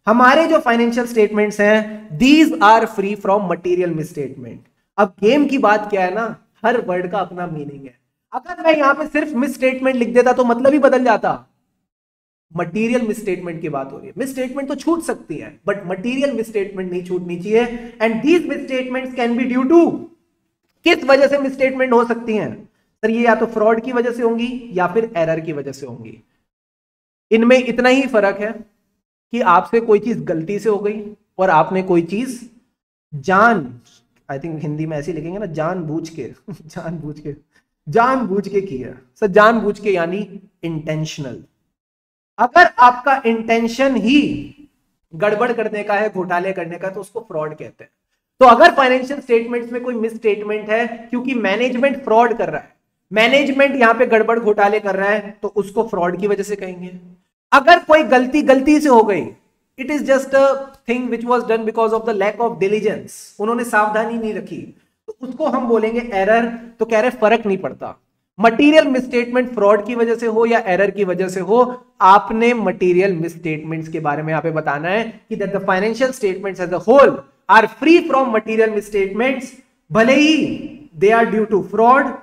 हमारे जो फाइनेंशियल स्टेटमेंट्स हैं these are free from material misstatement. अब गेम की बात क्या है ना, हर वर्ड का अपना मीनिंग है। अगर मैं यहां पे सिर्फ मिसस्टेटमेंट लिख देता तो मतलब ही बदल जाता। मटेरियल मिसस्टेटमेंट की बात हो रही है, मिसस्टेटमेंट तो छूट सकती है बट मटेरियल मिसस्टेटमेंट नहीं छूटनी चाहिए। And these misstatements can be due to, किस वजह से मिसस्टेटमेंट हो सकती हैं सर? ये या तो फ्रॉड की वजह से होंगी या फिर एरर की वजह से होंगी। इनमें इतना ही फर्क है कि आपसे कोई चीज गलती से हो गई और आपने कोई चीज जान, आई थिंक हिंदी में ऐसे लिखेंगे ना, जानबूझ के जानबूझ के की है सर। जानबूझ के यानी इंटेंशनल। अगर आपका इंटेंशन ही गड़बड़ करने का है, घोटाले करने का, तो उसको फ्रॉड कहते हैं। तो अगर फाइनेंशियल स्टेटमेंट्स में कोई मिस स्टेटमेंट है क्योंकि मैनेजमेंट फ्रॉड कर रहा है, मैनेजमेंट यहां पे गड़बड़ घोटाले कर रहा है, तो उसको फ्रॉड की वजह से कहेंगे। अगर कोई गलती से हो गई, it is just a thing which was done because of the lack of diligence, उन्होंने सावधानी नहीं रखी, तो उसको हम बोलेंगे एरर। तो कह रहे फर्क नहीं पड़ता मटेरियल मिसस्टेटमेंट फ्रॉड की वजह से हो या एरर की वजह से हो, आपने मटेरियल मिसस्टेटमेंट्स के बारे में यहां पे बताना है कि that the financial statements as a whole are free from material misstatements, भले ही they are due to fraud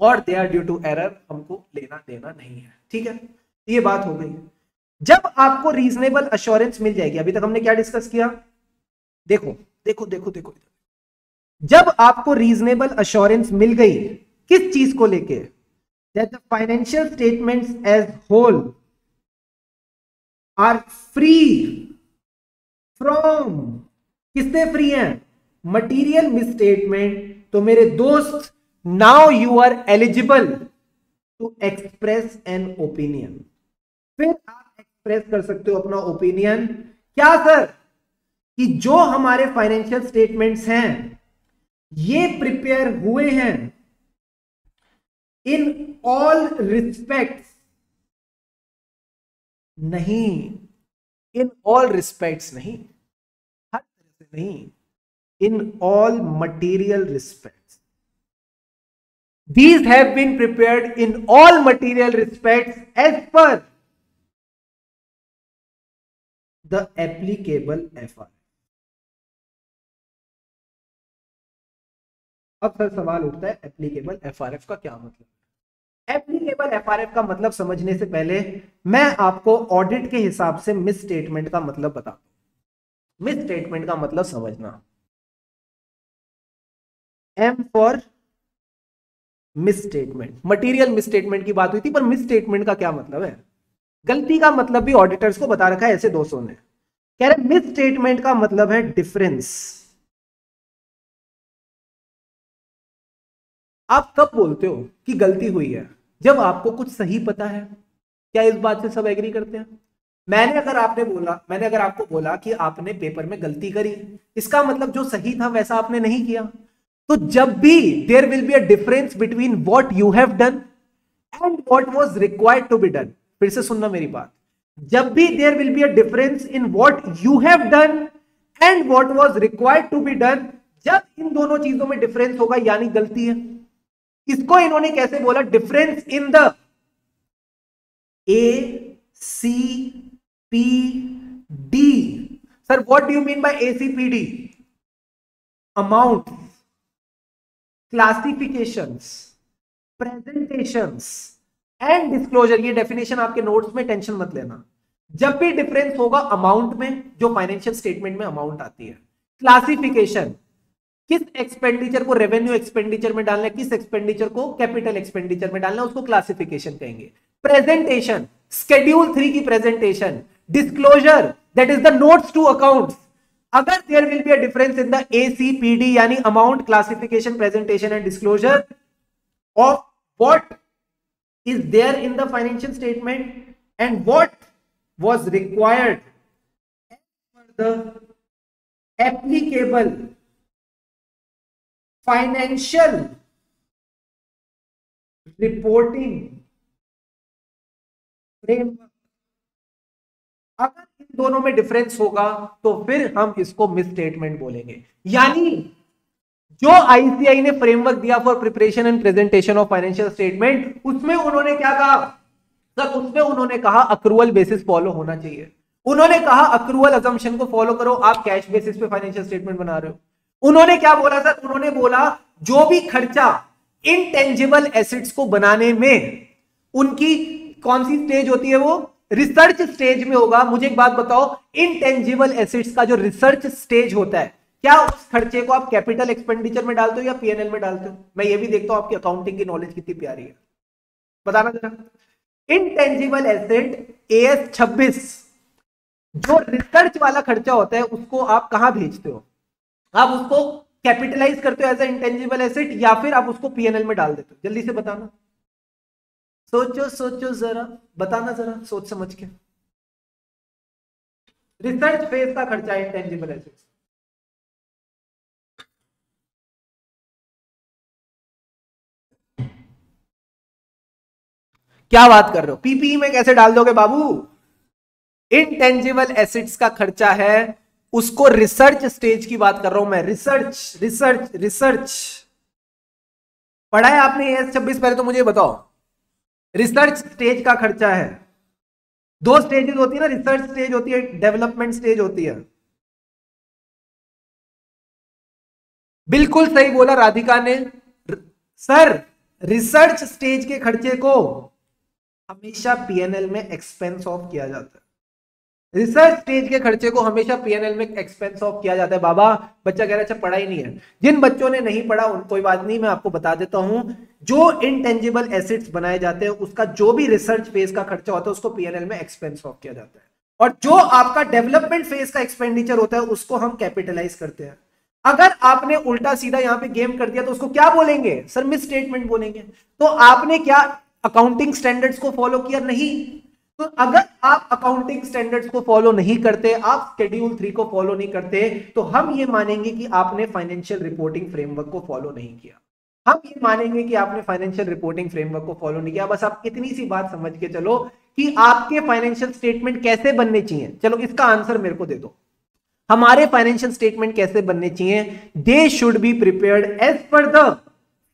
और they are due to error, हमको लेना देना नहीं है। ठीक है, ये बात हो गई। जब आपको रीजनेबल अश्योरेंस मिल जाएगी, अभी तक हमने क्या डिस्कस किया, देखो देखो देखो देखो, जब आपको रीजनेबल अश्योरेंस मिल गई किस चीज को लेके, that the financial statements as whole are free from, किससे फ्री हैं? Material misstatement. तो मेरे दोस्त, now you are eligible to express an opinion. फिर आप एक्सप्रेस कर सकते हो अपना ओपिनियन। क्या सर? कि जो हमारे फाइनेंशियल स्टेटमेंट्स हैं ये प्रिपेयर हुए हैं इन ऑल रिस्पेक्ट्स, नहीं, इन ऑल रिस्पेक्ट्स नहीं, हर तरह से नहीं, इन all material respects, these have been prepared in all material respects as per the applicable FR। अब सर सवाल उठता है एप्लीकेबल एफआरएफ का क्या मतलब है? एप्लीकेबल एफआरएफ का मतलब समझने से पहले मैं आपको ऑडिट के हिसाब से मिस स्टेटमेंट का मतलब बता दूं। मिस स्टेटमेंट का मतलब समझना, M for misstatement. Material misstatement की बात हुई थी, पर मिस स्टेटमेंट का क्या मतलब है? गलती का मतलब भी ऑडिटर्स को बता रखा है ऐसे दोस्तों ने। कह रहे मिस स्टेटमेंट का मतलब है डिफरेंस। आप कब बोलते हो कि गलती हुई है? जब आपको कुछ सही पता है। क्या इस बात से सब एग्री करते हैं? मैंने अगर आपको बोला कि आपने पेपर में गलती करी, इसका मतलब जो सही था वैसा आपने नहीं किया। तो जब भी there will be a difference between what you have done and what was required to be done, फिर से सुनना मेरी बात, जब भी there will be a difference in what you have done and what was required to be done, जब इन दोनों चीजों में डिफरेंस होगा यानी गलती है। इसको इन्होंने कैसे बोला? Difference in the A C P D. Sir what do you mean by ACPD? Amount, classifications, presentations and disclosure, ये डेफिनेशन आपके नोट्स में, टेंशन मत लेना। जब भी डिफरेंस होगा अमाउंट में, जो फाइनेंशियल स्टेटमेंट में अमाउंट आती है, क्लासिफिकेशन, किस एक्सपेंडिचर को रेवेन्यू एक्सपेंडिचर में डालना है, किस एक्सपेंडिचर को कैपिटल एक्सपेंडिचर में डालना है, उसको क्लासिफिकेशन कहेंगे। प्रेजेंटेशन, शेड्यूल 3 की presentation. Disclosure, that is the notes to accounts. अगर there will be a difference in the ACPD यानी amount, classification, presentation and disclosure of what is there in the financial statement and what was required for the applicable financial reporting framework। अगर इन दोनों में डिफरेंस होगा तो फिर हम इसको मिस स्टेटमेंट बोलेंगे। यानी जो आईसीआई ने फ्रेमवर्क दिया for preparation and presentation of financial statement, उसमें उन्होंने क्या कहा सर? उसमें उन्होंने कहा अक्रूवल बेसिस फॉलो होना चाहिए। उन्होंने कहा अक्रूवल अजम्पशन को फॉलो करो, आप कैश बेसिस पे फाइनेंशियल स्टेटमेंट बना रहे हो। उन्होंने क्या बोला सर? उन्होंने बोला जो भी खर्चा इनटेंजिबल एसेट्स को बनाने में, उनकी कौन सी स्टेज होती है? वो रिसर्च स्टेज में होगा। मुझे एक बात बताओ, इनटेंजिबल एसेट्स का जो रिसर्च स्टेज होता है, क्या उस खर्चे को आप कैपिटल एक्सपेंडिचर में डालते हो या पीएनएल में डालते हो? मैं ये भी देखता हूं आपकी अकाउंटिंग की नॉलेज कितनी प्यारी है, बताना जरा। इनटेंजिबल एसेट एएस 26, जो रिसर्च वाला खर्चा होता है, उसको आप कहां भेजते हो? आप उसको कैपिटलाइज करते हो एज ए इंटेंजिबल एसेट या फिर आप उसको पीएनएल में डाल देते हो? जल्दी से बताना, सोचो सोचो जरा, बताना जरा सोच समझ के। रिसर्च फेज का खर्चा इंटेंजिबल एसेट, क्या बात कर रहे हो? पीपीई में कैसे डाल दोगे बाबू? इनटेंजिबल एसेट्स का खर्चा है, उसको रिसर्च स्टेज की बात कर रहा हूं मैं। रिसर्च रिसर्च रिसर्च पढ़ा है आपने एएस 26? पहले तो मुझे बताओ, रिसर्च स्टेज का खर्चा है। दो स्टेजेस होती है ना, रिसर्च स्टेज होती है, डेवलपमेंट स्टेज होती है। बिल्कुल सही बोला राधिका ने सर, रिसर्च स्टेज के खर्चे को हमेशा पीएनएल में एक्सपेंस ऑफ किया जाता है। रिसर्च स्टेज के खर्चे को हमेशा पीएनएल में एक्सपेंस ऑफ किया जाता है। बाबा, बच्चा कह रहा है अच्छा पढ़ा ही नहीं है। जिन बच्चों ने नहीं पढ़ा उन कोई बात नहीं, मैं आपको बता देता हूं। जो इनटेंजिबल एसेट्स बनाए जाते हैं, उसका जो भी रिसर्च फेज का खर्चा होता है, उसको पीएनएल में एक्सपेंस ऑफ किया जाता है। और जो आपका डेवलपमेंट फेज का एक्सपेंडिचर होता है, उसको हम कैपिटलाइज करते हैं। अगर आपने उल्टा सीधा यहां पे गेम कर दिया तो उसको क्या बोलेंगे सर? मिस स्टेटमेंट बोलेंगे। तो आपने क्या अकाउंटिंग स्टैंडर्ड्स को फॉलो किया? नहीं। तो अगर आप अकाउंटिंग स्टैंडर्ड्स को फॉलो नहीं करते, आप शेड्यूल 3 को फॉलो नहीं करते, तो हम ये मानेंगे कि आपने फाइनेंशियल रिपोर्टिंग फ्रेमवर्क को फॉलो नहीं किया। हम ये मानेंगे कि आपने फाइनेंशियल रिपोर्टिंग फ्रेमवर्क को फॉलो नहीं किया। बस आप इतनी सी बात समझ के चलो कि आपके फाइनेंशियल स्टेटमेंट कैसे बनने चाहिए। चलो इसका आंसर मेरे को दे दो, हमारे फाइनेंशियल स्टेटमेंट कैसे बनने चाहिए? They should be prepared as per the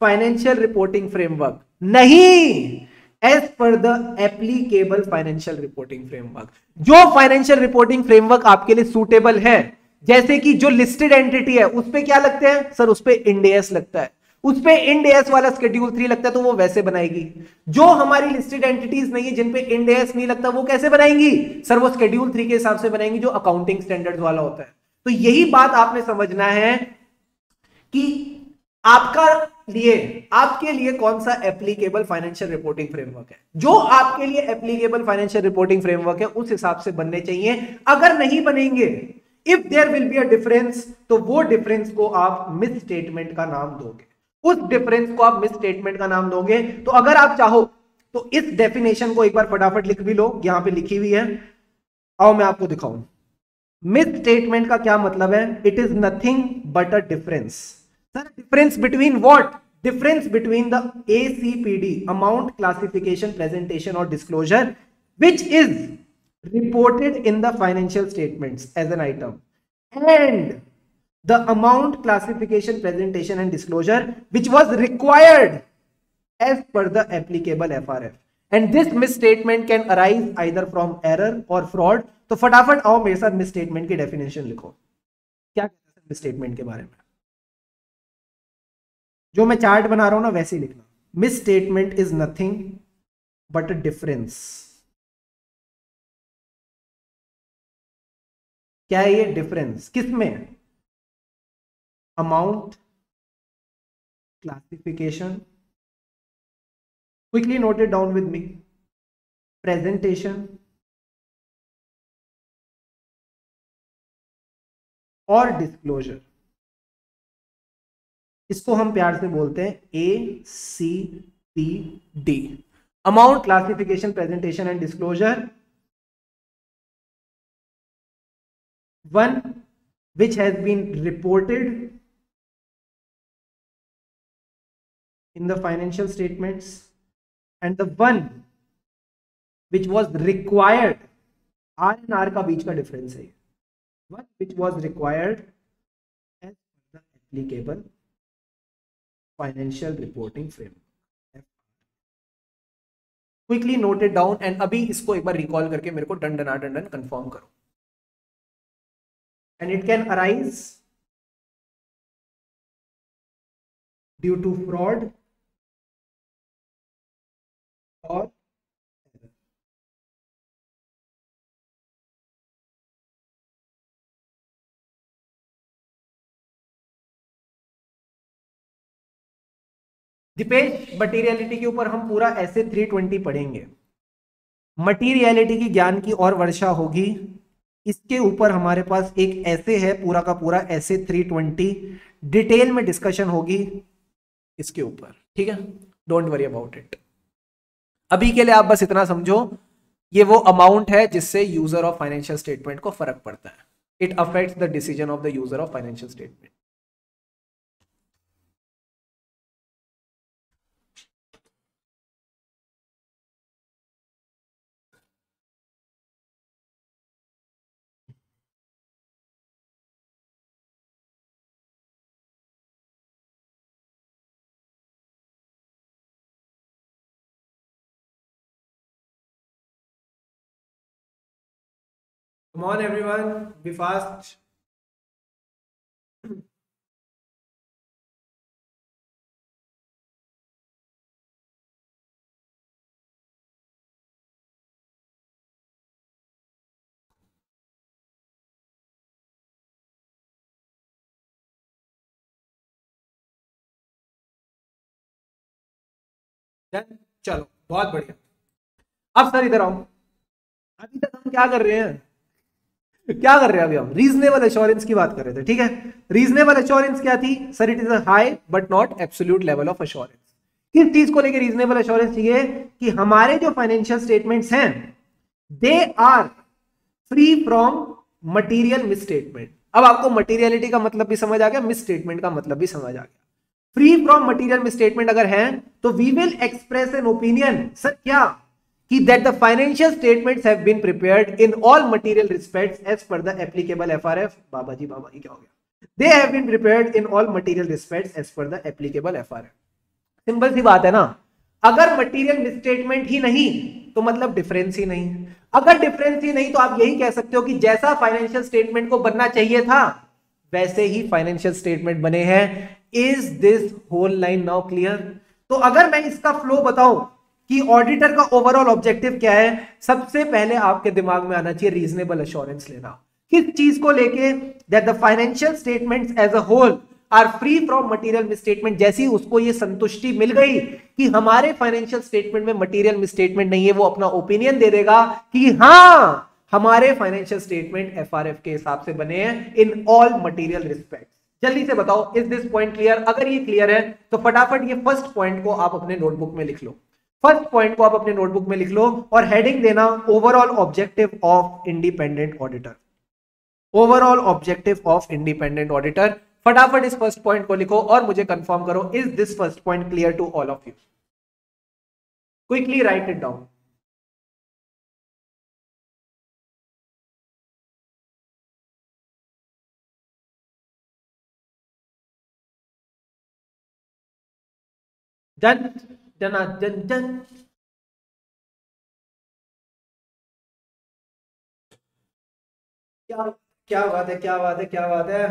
financial reporting framework, नहीं as per the applicable financial reporting framework. जो फाइनेंशियल रिपोर्टिंग फ्रेमवर्क आपके लिए सूटेबल है, जैसे कि जो लिस्टेड एंटिटी है उस पे क्या लगते हैं सर? उस पे इंड एएस लगता है, उस पे इंड एएस वाला शेड्यूल 3 लगता है, तो वो वैसे बनाएगी। जो हमारी लिस्टेड एंटिटीज नहीं है, जिन पे इंड एएस नहीं लगता, वो कैसे बनाएंगी सर? वो शेड्यूल 3 के हिसाब से बनाएंगी, जो अकाउंटिंग स्टैंडर्ड्स वाला होता है। तो यही बात आपने समझना है कि आपके लिए कौन सा एप्लीकेबल फाइनेंशियल रिपोर्टिंग फ्रेमवर्क है। जो आपके लिए एप्लीकेबल फाइनेंशियल रिपोर्टिंग फ्रेमवर्क है, उस हिसाब से बनने चाहिए। अगर नहीं बनेंगे, if there will be a difference, तो वो डिफरेंस को आप मिस स्टेटमेंट का नाम दोगे। उस डिफरेंस को आप मिस स्टेटमेंट का नाम दोगे। तो अगर आप चाहो तो इस डेफिनेशन को एक बार फटाफट लिख भी लो, यहां पे लिखी हुई है, आओ मैं आपको दिखाऊं। मिस स्टेटमेंट का क्या मतलब है? It is nothing but a difference. Sir difference between what? Difference between the ACPD, amount, classification, presentation और disclosure, which is reported in the financial statements as an item, and the amount, classification, presentation and disclosure which was required as per the applicable FRF, and this misstatement can arise either from error or fraud। तो फटाफट आओ मेरे साथ misstatement की definition लिखो। क्या कहते हैं misstatement के बारे में? जो मैं चार्ट बना रहा हूं ना, वैसे ही लिखना। Miss statement is nothing but a difference. क्या है ये डिफरेंस? किसमें? Amount, classification, quickly note it down with me, presentation और डिस्क्लोजर। इसको हम प्यार से बोलते हैं ACPD। Amount, classification, presentation and disclosure. One which has been reported in the financial statements and the one which was required। R and R का बीच का डिफरेंस है। One which was required as the applicable financial reporting framework। Quickly note it down and अभी इसको एक बार रिकॉल करके मेरे को डंडन कंफर्म करो। And it can arise due to fraud or Deepesh, materiality के ऊपर हम पूरा ऐसे 320 पढ़ेंगे। मटीरियलिटी की ज्ञान की और वर्षा होगी। इसके ऊपर हमारे पास एक ऐसे है पूरा का पूरा ऐसे 320 डिटेल में डिस्कशन होगी इसके ऊपर, ठीक है। Don't worry about it. अभी के लिए आप बस इतना समझो, ये वो अमाउंट है जिससे यूजर ऑफ फाइनेंशियल स्टेटमेंट को फर्क पड़ता है। It affects the decision of the user of financial statement. Come on everyone, be fast. चलो बहुत बढ़िया। अब सर इधर आओ। अभी तक हम क्या कर रहे हैं? क्या कर रहे हैं अभी हम? रीजनेबल एश्योरेंस की बात कर रहे थे, ठीक है। रीजनेबल एश्योरेंस क्या थी sir? It is a high but not absolute level of assurance. किस चीज को लेकर रीजनेबल एश्योरेंस चाहिए? कि हमारे जो फाइनेंशियल स्टेटमेंट्स हैं they are free from material misstatement. अब आपको मटीरियलिटी का मतलब भी समझ आ गया, मिसस्टेटमेंट का मतलब भी समझ आ गया। फ्री फ्रॉम मटीरियल मिसस्टेटमेंट अगर है तो we will express an opinion sir क्या कि that the financial statements have been prepared in all material respects as per the applicable FRF। बाबा जी क्या हो गया? They have been prepared in all material respects as per the applicable FRF। Simple सी बात है ना। अगर मटीरियल मिसस्टेटमेंट ही नहीं तो मतलब डिफरेंस ही नहीं। अगर डिफरेंस ही नहीं तो आप यही कह सकते हो कि जैसा फाइनेंशियल स्टेटमेंट को बनना चाहिए था वैसे ही फाइनेंशियल स्टेटमेंट बने हैं। Is this whole line now clear? तो अगर मैं इसका फ्लो बताऊं कि ऑडिटर का ओवरऑल ऑब्जेक्टिव क्या है, सबसे पहले आपके दिमाग में आना चाहिए रीजनेबल एश्योरेंस लेना। किस चीज को लेके? That the financial statements as a whole are free from material misstatement. जैसी उसको ये संतुष्टि मिल गई कि हमारे फाइनेंशियल स्टेटमेंट में मटीरियल मिसस्टेटमेंट नहीं है, वो अपना ओपिनियन दे देगा कि हाँ हमारे फाइनेंशियल स्टेटमेंट एफआरएफ के हिसाब से बने हैं इन ऑल मटीरियल रिस्पेक्ट। जल्दी से बताओ, इज दिस पॉइंट क्लियर? अगर ये क्लियर है तो फटाफट ये फर्स्ट पॉइंट को आप अपने नोटबुक में लिख लो। फर्स्ट पॉइंट को आप अपने नोटबुक में लिख लो और हेडिंग देना overall objective of independent auditor. Overall objective of independent auditor. फटाफट इस फर्स्ट पॉइंट को लिखो और मुझे कंफर्म करो, is this first point clear to all of you? Quickly write it down. Done done done done. क्या क्या बात है, क्या बात है, क्या बात है।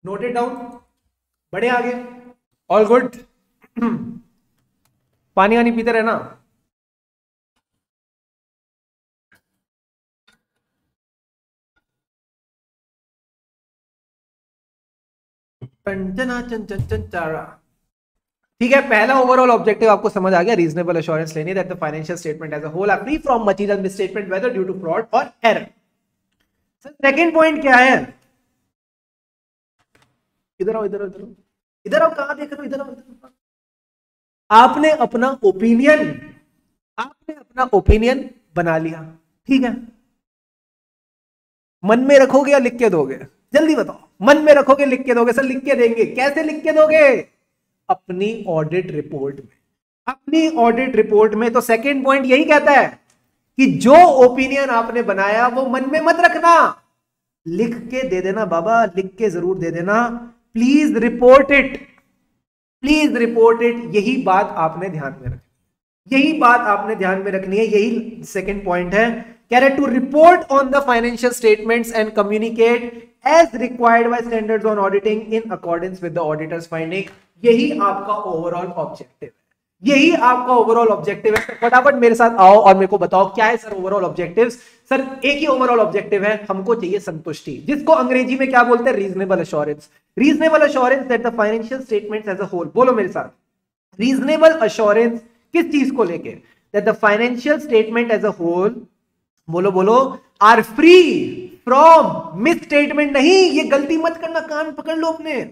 Noted down. बढ़े आगे। All good. पानी वानी पीते रहना। चंचना चन चन चन चारा। ठीक है, पहला ओवरऑल ऑब्जेक्टिव आपको समझ आ गया, रीजनेबल एश्योरेंस लेनी that the financial statement as a whole are free from material misstatement whether due to fraud और एरर। सेकंड पॉइंट क्या है? इधर आओ, इधर आओ, इधर आओ, इधर आओ, कहां देख रहे हो, इधर आओ, इधर आओ। आपने अपना ओपिनियन, आपने अपना ओपिनियन बना लिया, ठीक है? मन में रखोगे या लिख के दोगे? जल्दी बताओ, मन में रखोगे लिख के दोगे? सर लिख के देंगे। कैसे लिख के दोगे? अपनी ऑडिट रिपोर्ट में, अपनी ऑडिट रिपोर्ट में। तो सेकंड पॉइंट यही कहता है कि जो ओपिनियन आपने बनाया वो मन में मत रखना, लिख के दे देना बाबा, लिख के जरूर दे देना। Please report it, please report it. यही बात आपने ध्यान में रखनी, यही बात आपने ध्यान में रखनी है। यही सेकंड पॉइंट है, कह रहे to report on the financial statements and communicate as required by standards on auditing in accordance with the auditor's finding. यही आपका ओवरऑल ऑब्जेक्टिव है, यही आपका ओवरऑल ऑब्जेक्टिव है। फटाफट मेरे साथ आओ और मेरे को बताओ क्या है सर ओवरऑल ऑब्जेक्टिव्स। सर एक ही ओवरऑल ऑब्जेक्टिव है, हमको चाहिए संतुष्टि, जिसको अंग्रेजी में क्या बोलते हैं? Reasonable assurance. Reasonable assurance that the financial statements as a whole, बोलो मेरे साथ, रीजनेबल एश्योरेंस किस चीज को लेके? That the financial statement as a whole, बोलो बोलो, are free from misstatement. नहीं, ये गलती मत करना, कान पकड़ लो अपने,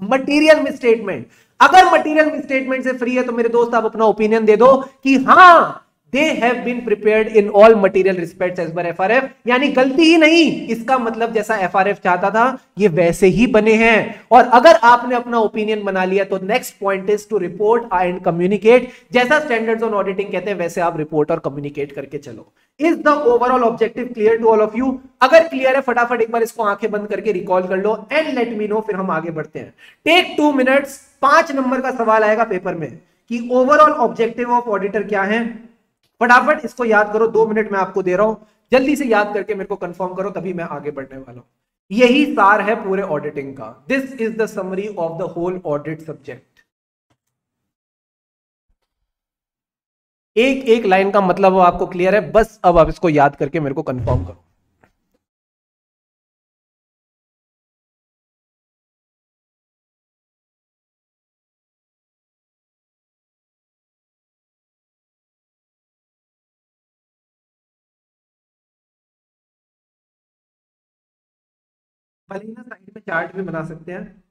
मटीरियल मिसस्टेटमेंट। अगर मटीरियल मिसस्टेटमेंट से फ्री है तो मेरे दोस्त आप अपना ओपिनियन दे दो कि हां they have been prepared in all material respects as पर एफआरएफ, यानी गलती ही नहीं। इसका मतलब जैसा एफआरएफ चाहता था ये वैसे ही बने हैं। और अगर आपने अपना ओपिनियन बना लिया तो next point is to report and communicate. जैसा स्टैंडर्ड्स ऑन ऑडिटिंग कहते हैं वैसे आप रिपोर्ट और कम्युनिकेट करके चलो। Is the overall objective clear to all of you? अगर क्लियर है फटाफट एक बार इसको आंखें बंद करके रिकॉल कर लो एंड लेट मी नो, फिर हम आगे बढ़ते हैं। Take 2 minutes. 5 नंबर का सवाल आएगा पेपर में कि ओवरऑल ऑब्जेक्टिव ऑफ ऑडिटर क्या है। फटाफट इसको याद करो, 2 मिनट मैं आपको दे रहा हूं, जल्दी से याद करके मेरे को कंफर्म करो, तभी मैं आगे बढ़ने वाला हूं। यही सार है पूरे ऑडिटिंग का। This is the summary of the whole audit subject. एक एक लाइन का मतलब आपको क्लियर है, बस अब आप इसको याद करके मेरे को कंफर्म करो। भले ही ना साइड में चार्ट भी बना सकते हैं।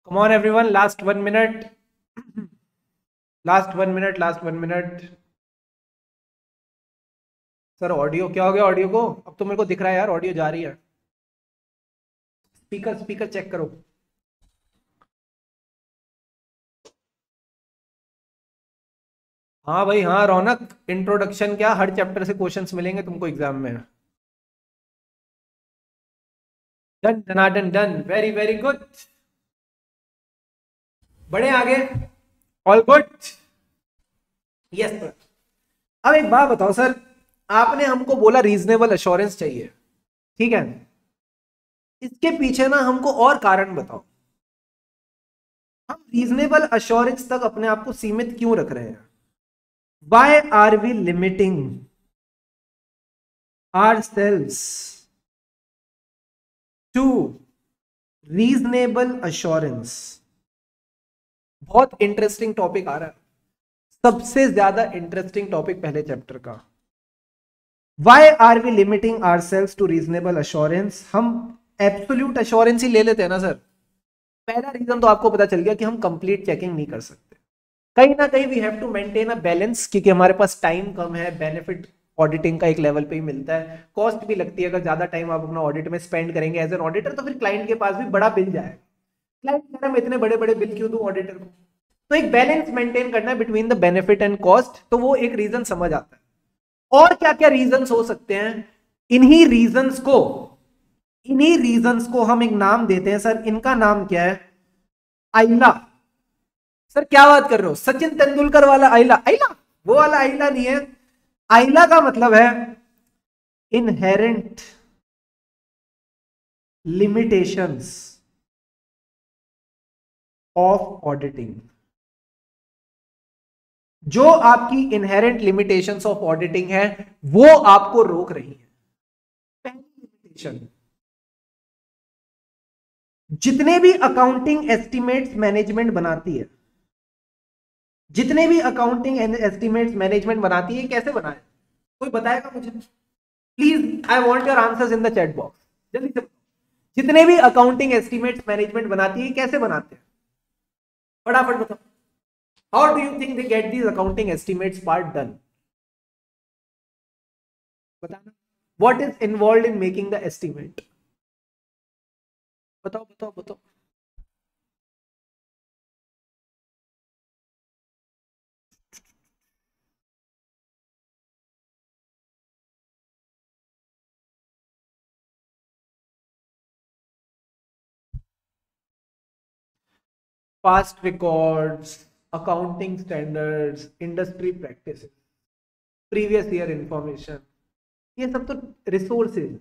Come on everyone, last 1 minute, last 1 minute, last 1 minute। Sir audio क्या हो गया? ऑडियो को अब तो मेरे को दिख रहा है यार, ऑडियो जा रही है। स्पीकर स्पीकर चेक करो। हाँ भाई हाँ रौनक, इंट्रोडक्शन क्या, हर चैप्टर से क्वेश्चंस मिलेंगे तुमको एग्जाम में। डन डनाडन डन, वेरी वेरी गुड। बढ़े आगे। All good. Yes sir. अब एक बात बताओ सर, आपने हमको बोला रीजनेबल एश्योरेंस चाहिए, ठीक है? इसके पीछे ना हमको और कारण बताओ। हम रीजनेबल एश्योरेंस तक अपने आप को सीमित क्यों रख रहे हैं? Why are we limiting ourselves to reasonable assurance। बहुत इंटरेस्टिंग टॉपिक आ रहा है, सबसे ज्यादा इंटरेस्टिंग टॉपिक पहले चैप्टर का। Why are we limiting ourselves to reasonable assurance? हम एब्सोल्यूट अश्योरेंस ही ले लेते हैं ना सर। पहला रीजन तो आपको पता चल गया कि हम कंप्लीट चेकिंग नहीं कर सकते, कहीं ना कहीं we have to maintain a balance, क्योंकि हमारे पास टाइम कम है, बेनिफिट ऑडिटिंग का एक लेवल पे ही मिलता है, कॉस्ट भी लगती है। अगर ज्यादा टाइम आप अपना ऑडिट में स्पेंड करेंगे एज एन ऑडिटर तो फिर क्लाइंट के पास भी बड़ा बिल जाएगा, क्लाइंट कह रहा है मैं इतने बड़े बड़े बिल क्यों दूं ऑडिटर को। तो एक बैलेंस मेंटेन करना है between the benefit and cost, तो वो एक रीजन समझ आता है। और क्या क्या रीजंस हो सकते हैं, इन्हीं रीजंस को हम एक नाम देते हैं सर, इनका नाम क्या है, आइला। सर क्या बात कर रहे हो, सचिन तेंदुलकर वाला आइला? आइला वो वाला आइला नहीं है। आइला का मतलब है इनहेरेंट लिमिटेशंस ऑफ ऑडिटिंग। जो आपकी इनहेरेंट लिमिटेशंस ऑफ ऑडिटिंग है वो आपको रोक रही है। पहली लिमिटेशन, जितने भी अकाउंटिंग एस्टिमेट्स मैनेजमेंट बनाती है, जितने भी अकाउंटिंग एस्टिमेट्स मैनेजमेंट बनाती है, कैसे बनाए, कोई बताएगा मुझे please? I want your answers in the chat box, जल्दी से। जितने भी अकाउंटिंग एस्टिमेट्स मैनेजमेंट बनाती है कैसे बनाते हैं, फटाफट बताओ। How do you think they get these accounting estimates part done? बताना। What is involved in making the estimate? बताओ बताओ बताओ। Past records, accounting standards, industry practices, previous year information, ये सब तो रिसोर्सेज,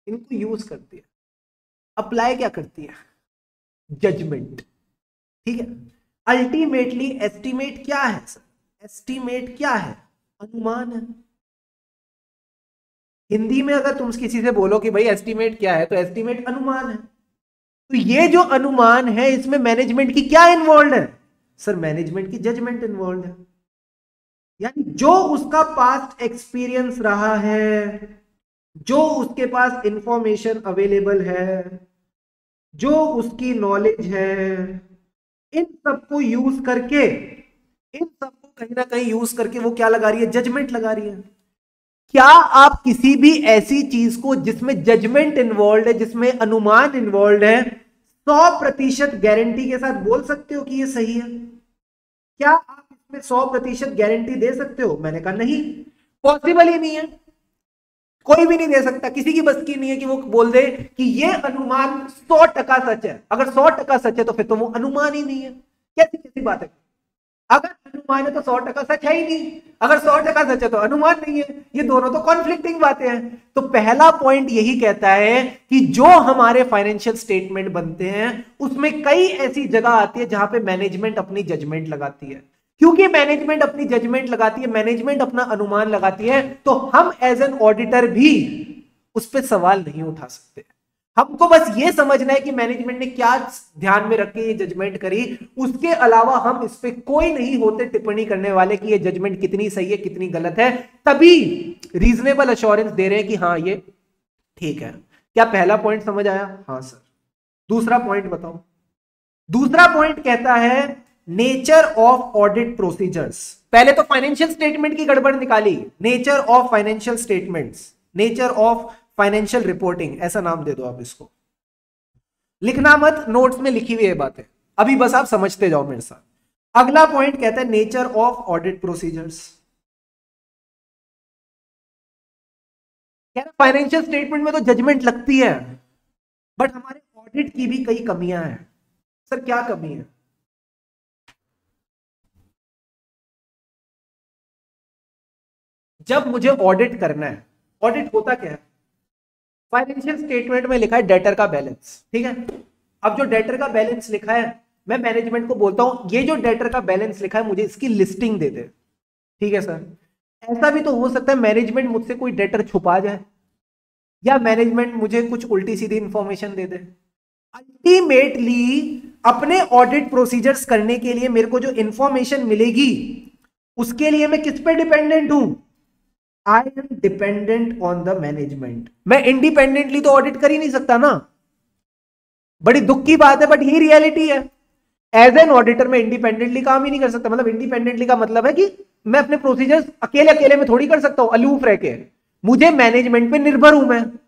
इनको यूज करती है। अप्लाई क्या करती है, जजमेंट। ठीक है, अल्टीमेटली एस्टिमेट क्या है सर, एस्टिमेट क्या है, अनुमान है। हिंदी में अगर तुम किसी से बोलो कि भाई एस्टिमेट क्या है, तो एस्टिमेट अनुमान है। तो ये जो अनुमान है इसमें मैनेजमेंट की क्या इन्वॉल्व है सर, मैनेजमेंट की जजमेंट इन्वॉल्व है। यानी जो उसका पास्ट एक्सपीरियंस रहा है, जो उसके पास इंफॉर्मेशन अवेलेबल है, जो उसकी नॉलेज है, इन सबको यूज करके, इन सबको कहीं ना कहीं यूज करके वो क्या लगा रही है, जजमेंट लगा रही है। क्या आप किसी भी ऐसी चीज को जिसमें जजमेंट इन्वॉल्व है, जिसमें अनुमान इन्वॉल्व है, 100% गारंटी के साथ बोल सकते हो कि ये सही है? क्या आप इसमें 100% गारंटी दे सकते हो? मैंने कहा नहीं, पॉसिबल ही नहीं है, कोई भी नहीं दे सकता, किसी की बस की नहीं है कि वो बोल दे कि ये अनुमान 100% सच है। अगर 100% सच है तो फिर तो वो अनुमान ही नहीं है। कैसी कैसी बात है, अगर अनुमान है तो 100% सच है ही नहीं, अगर 100% सच है तो अनुमान नहीं है, ये दोनों तो कॉन्फ्लिक्टिंग बातें हैं। तो पहला पॉइंट यही कहता है कि जो हमारे फाइनेंशियल स्टेटमेंट बनते हैं उसमें कई ऐसी जगह आती है जहां पे मैनेजमेंट अपनी जजमेंट लगाती है। क्योंकि मैनेजमेंट अपनी जजमेंट लगाती है, मैनेजमेंट अपना अनुमान लगाती है, तो हम एज एन ऑडिटर भी उस पर सवाल नहीं उठा सकते। हमको बस ये समझना है कि मैनेजमेंट ने क्या ध्यान में रख के ये जजमेंट करी, उसके अलावा हम इस पे कोई नहीं होते टिप्पणी करने वाले कि ये जजमेंट कितनी सही है कितनी गलत है। तभी रीजनेबल अश्योरेंस दे रहे हैं कि हाँ ये ठीक है। क्या पहला पॉइंट समझ आया? हाँ सर। दूसरा पॉइंट बताओ। दूसरा पॉइंट कहता है नेचर ऑफ ऑडिट प्रोसीजर्स। पहले तो फाइनेंशियल स्टेटमेंट की गड़बड़ निकाली, nature of financial statements, nature of financial reporting, ऐसा नाम दे दो आप इसको। लिखना मत, नोट्स में लिखी हुई है बातें, अभी बस आप समझते जाओ मेरे साथ। अगला पॉइंट कहता है nature of audit procedures. Financial statement में तो जजमेंट लगती है, बट हमारे ऑडिट की भी कई कमियां हैं। सर क्या कमी है? जब मुझे ऑडिट करना है, ऑडिट होता क्या है, फाइनेंशियल स्टेटमेंट में लिखा है डेटर का बैलेंस, ठीक है। अब जो डेटर का बैलेंस लिखा है, मैं मैनेजमेंट को बोलता हूं ये जो डेटर का बैलेंस लिखा है मुझे इसकी लिस्टिंग दे दे, ठीक है सर। ऐसा भी तो हो सकता है मैनेजमेंट मुझसे कोई डेटर छुपा जाए, या मैनेजमेंट मुझे कुछ उल्टी सीधी इंफॉर्मेशन दे दे। अल्टीमेटली अपने ऑडिट प्रोसीजर्स करने के लिए मेरे को जो इंफॉर्मेशन मिलेगी उसके लिए मैं किस पे डिपेंडेंट हूं? I am dependent on the management. मैं इंडिपेंडेंटली तो ऑडिट कर ही नहीं सकता ना, बड़ी दुख की बात है बट यही रियलिटी है। एज एन ऑडिटर मैं इंडिपेंडेंटली काम ही नहीं कर सकता। मतलब इंडिपेंडेंटली का मतलब है कि मैं अपने प्रोसीजर्स अकेले अकेले में थोड़ी कर सकता हूं अलूफ रह के। मुझे मैनेजमेंट पे निर्भर हूं,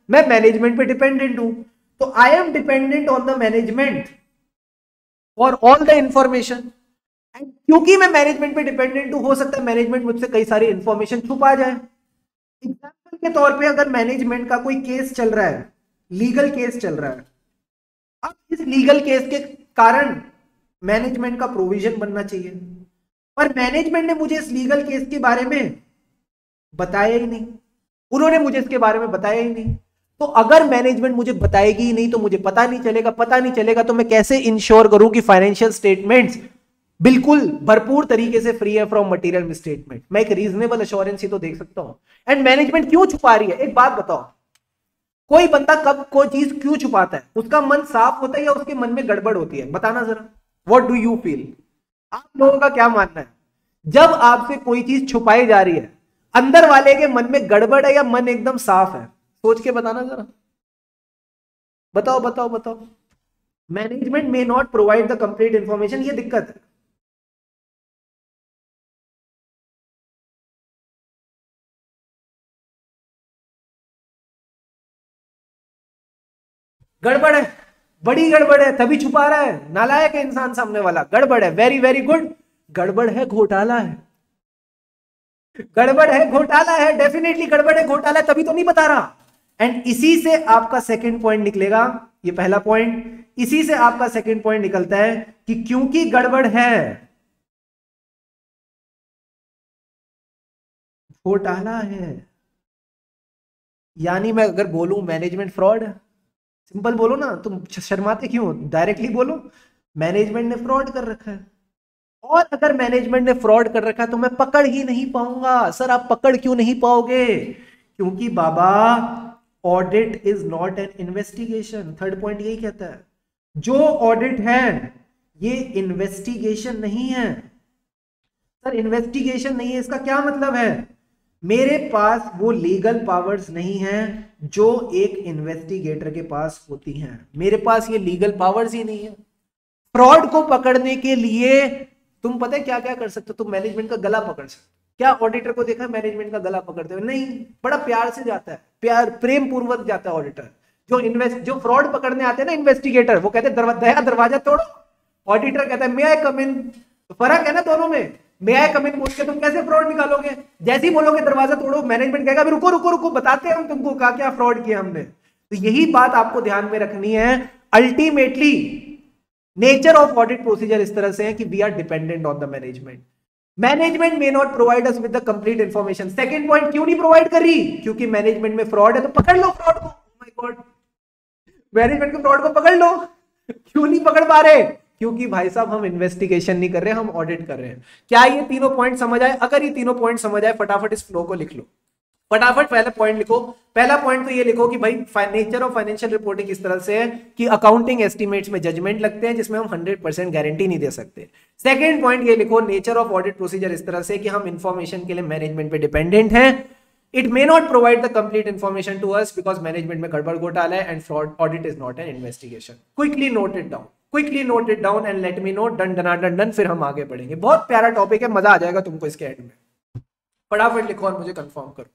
मैं मैनेजमेंट पे डिपेंडेंट हूं। तो I am dependent on the management for all the information. And क्योंकि मैं मैनेजमेंट पे डिपेंडेंट हूं, हो सकता है मैनेजमेंट मुझसे कई सारी इंफॉर्मेशन छुपा जाए। एग्जाम्पल के तौर पे अगर मैनेजमेंट का कोई केस चल रहा है, लीगल केस चल रहा है, अब इस लीगल केस के कारण मैनेजमेंट का प्रोविजन बनना चाहिए, पर मैनेजमेंट ने मुझे इस लीगल केस के बारे में बताया ही नहीं, उन्होंने मुझे इसके बारे में बताया ही नहीं। तो अगर मैनेजमेंट मुझे बताएगी ही नहीं तो मुझे पता नहीं चलेगा, पता नहीं चलेगा तो मैं कैसे इंश्योर करूं कि फाइनेंशियल स्टेटमेंट्स बिल्कुल भरपूर तरीके से फ्री है फ्रॉम मटेरियल मिसस्टेटमेंट। मैं एक रीजनेबल एश्योरेंस ही तो देख सकता हूं। एंड मैनेजमेंट क्यों छुपा रही है? एक बात बताओ, कोई बंदा कब कोई चीज क्यों छुपाता है? उसका मन साफ होता है या उसके मन में गड़बड़ होती है? बताना जरा, व्हाट डू यू फील? आप लोगों का क्या मानना है? जब आपसे कोई चीज छुपाई जा रही है, अंदर वाले के मन में गड़बड़ है या मन एकदम साफ है? सोच के बताना जरा, बताओ बताओ बताओ। Management may not provide the complete information, ये दिक्कत है। गड़बड़ है, बड़ी गड़बड़ है, तभी छुपा रहा है। नालायक है इंसान सामने वाला, गड़बड़ है, वेरी वेरी गुड। गड़बड़ है, घोटाला है, गड़बड़ है, घोटाला है, डेफिनेटली गड़बड़ है, घोटाला है, तभी तो नहीं बता रहा। एंड इसी से आपका सेकंड पॉइंट निकलेगा, ये पहला पॉइंट, इसी से आपका सेकंड पॉइंट निकलता है कि क्योंकि गड़बड़ है, घोटाला है, यानी मैं अगर बोलूं मैनेजमेंट फ्रॉड है, सिंपल बोलो ना, तुम शर्माते क्यों? डायरेक्टली बोलो, मैनेजमेंट ने फ्रॉड कर रखा है। और अगर मैनेजमेंट ने फ्रॉड कर रखा है तो मैं पकड़ ही नहीं पाऊंगा। सर आप पकड़ क्यों नहीं पाओगे? क्योंकि बाबा audit is not an investigation. Third point यही कहता है, जो ऑडिट है ये इन्वेस्टिगेशन नहीं है। सर इन्वेस्टिगेशन नहीं है, इसका क्या मतलब है? मेरे पास वो लीगल पावर्स नहीं है जो एक इन्वेस्टिगेटर के पास होती हैं। मेरे पास ये लीगल पावर्स ही नहीं है। फ्रॉड को पकड़ने के लिए तुम पता है क्या क्या कर सकते हो? तुम मैनेजमेंट का गला पकड़ सकते हो। क्या ऑडिटर को देखा है मैनेजमेंट का गला पकड़ते हुए? नहीं, बड़ा प्यार से जाता है, प्यार प्रेम पूर्वक जाता है ऑडिटर। जो फ्रॉड पकड़ने आते हैं ना इन्वेस्टिगेटर, वो कहते हैं दरवाजा तोड़ो, ऑडिटर कहता है मे आई कम इन। फर्क है ना दोनों में। मे आई कम इन बोल के तुम कैसे फ्रॉड निकालोगे? जैसे ही बोलोगे दरवाजा तोड़ो, मैनेजमेंट कहेगा रुको रुको रुको, बताते हैं हम तुमको क्या क्या फ्रॉड किया हमने। तो यही बात आपको ध्यान में रखनी है। Ultimately nature of audit procedure इस तरह से है कि we are dependent on the management. Management may not provide us with the complete information. Second point क्यों नहीं प्रोवाइड कर रही? क्योंकि मैनेजमेंट में फ्रॉड है, तो पकड़ लो फ्रॉड को। माय गॉड, मैनेजमेंट के फ्रॉड को पकड़ लो। क्यों नहीं पकड़ पा रहे? क्योंकि भाई साहब हम इन्वेस्टिगेशन नहीं कर रहे, हम ऑडिट कर रहे हैं। क्या ये तीनों पॉइंट समझ आए? अगर ये तीनों पॉइंट समझ आए, फटाफट इस फ्लो को लिख लो। फटाफट पहला पॉइंट लिखो। पहला पॉइंट तो ये लिखो कि भाई नेचर ऑफ फाइनेंशियल रिपोर्टिंग इस तरह से है कि अकाउंटिंग एस्टिमेट्स में जजमेंट लगते हैं जिसमें हम 100% गारंटी नहीं दे सकते। सेकंड पॉइंट ये लिखो, नेचर ऑफ ऑडिट प्रोसीजर इस तरह से कि हम इंफॉर्मेशन के लिए मैनेजमेंट पे डिपेंडेंट हैं। It may not provide the complete information to us because management में गड़बड़ घोटाला है and fraud audit is not an investigation. Quickly note it down, quickly note it down and let me know. Done done done done. फिर हम आगे बढ़ेंगे। बहुत प्यारा टॉपिक है, मजा आ जाएगा तुमको इसके एंड में। फटाफट लिखो और मुझे कंफर्म करो।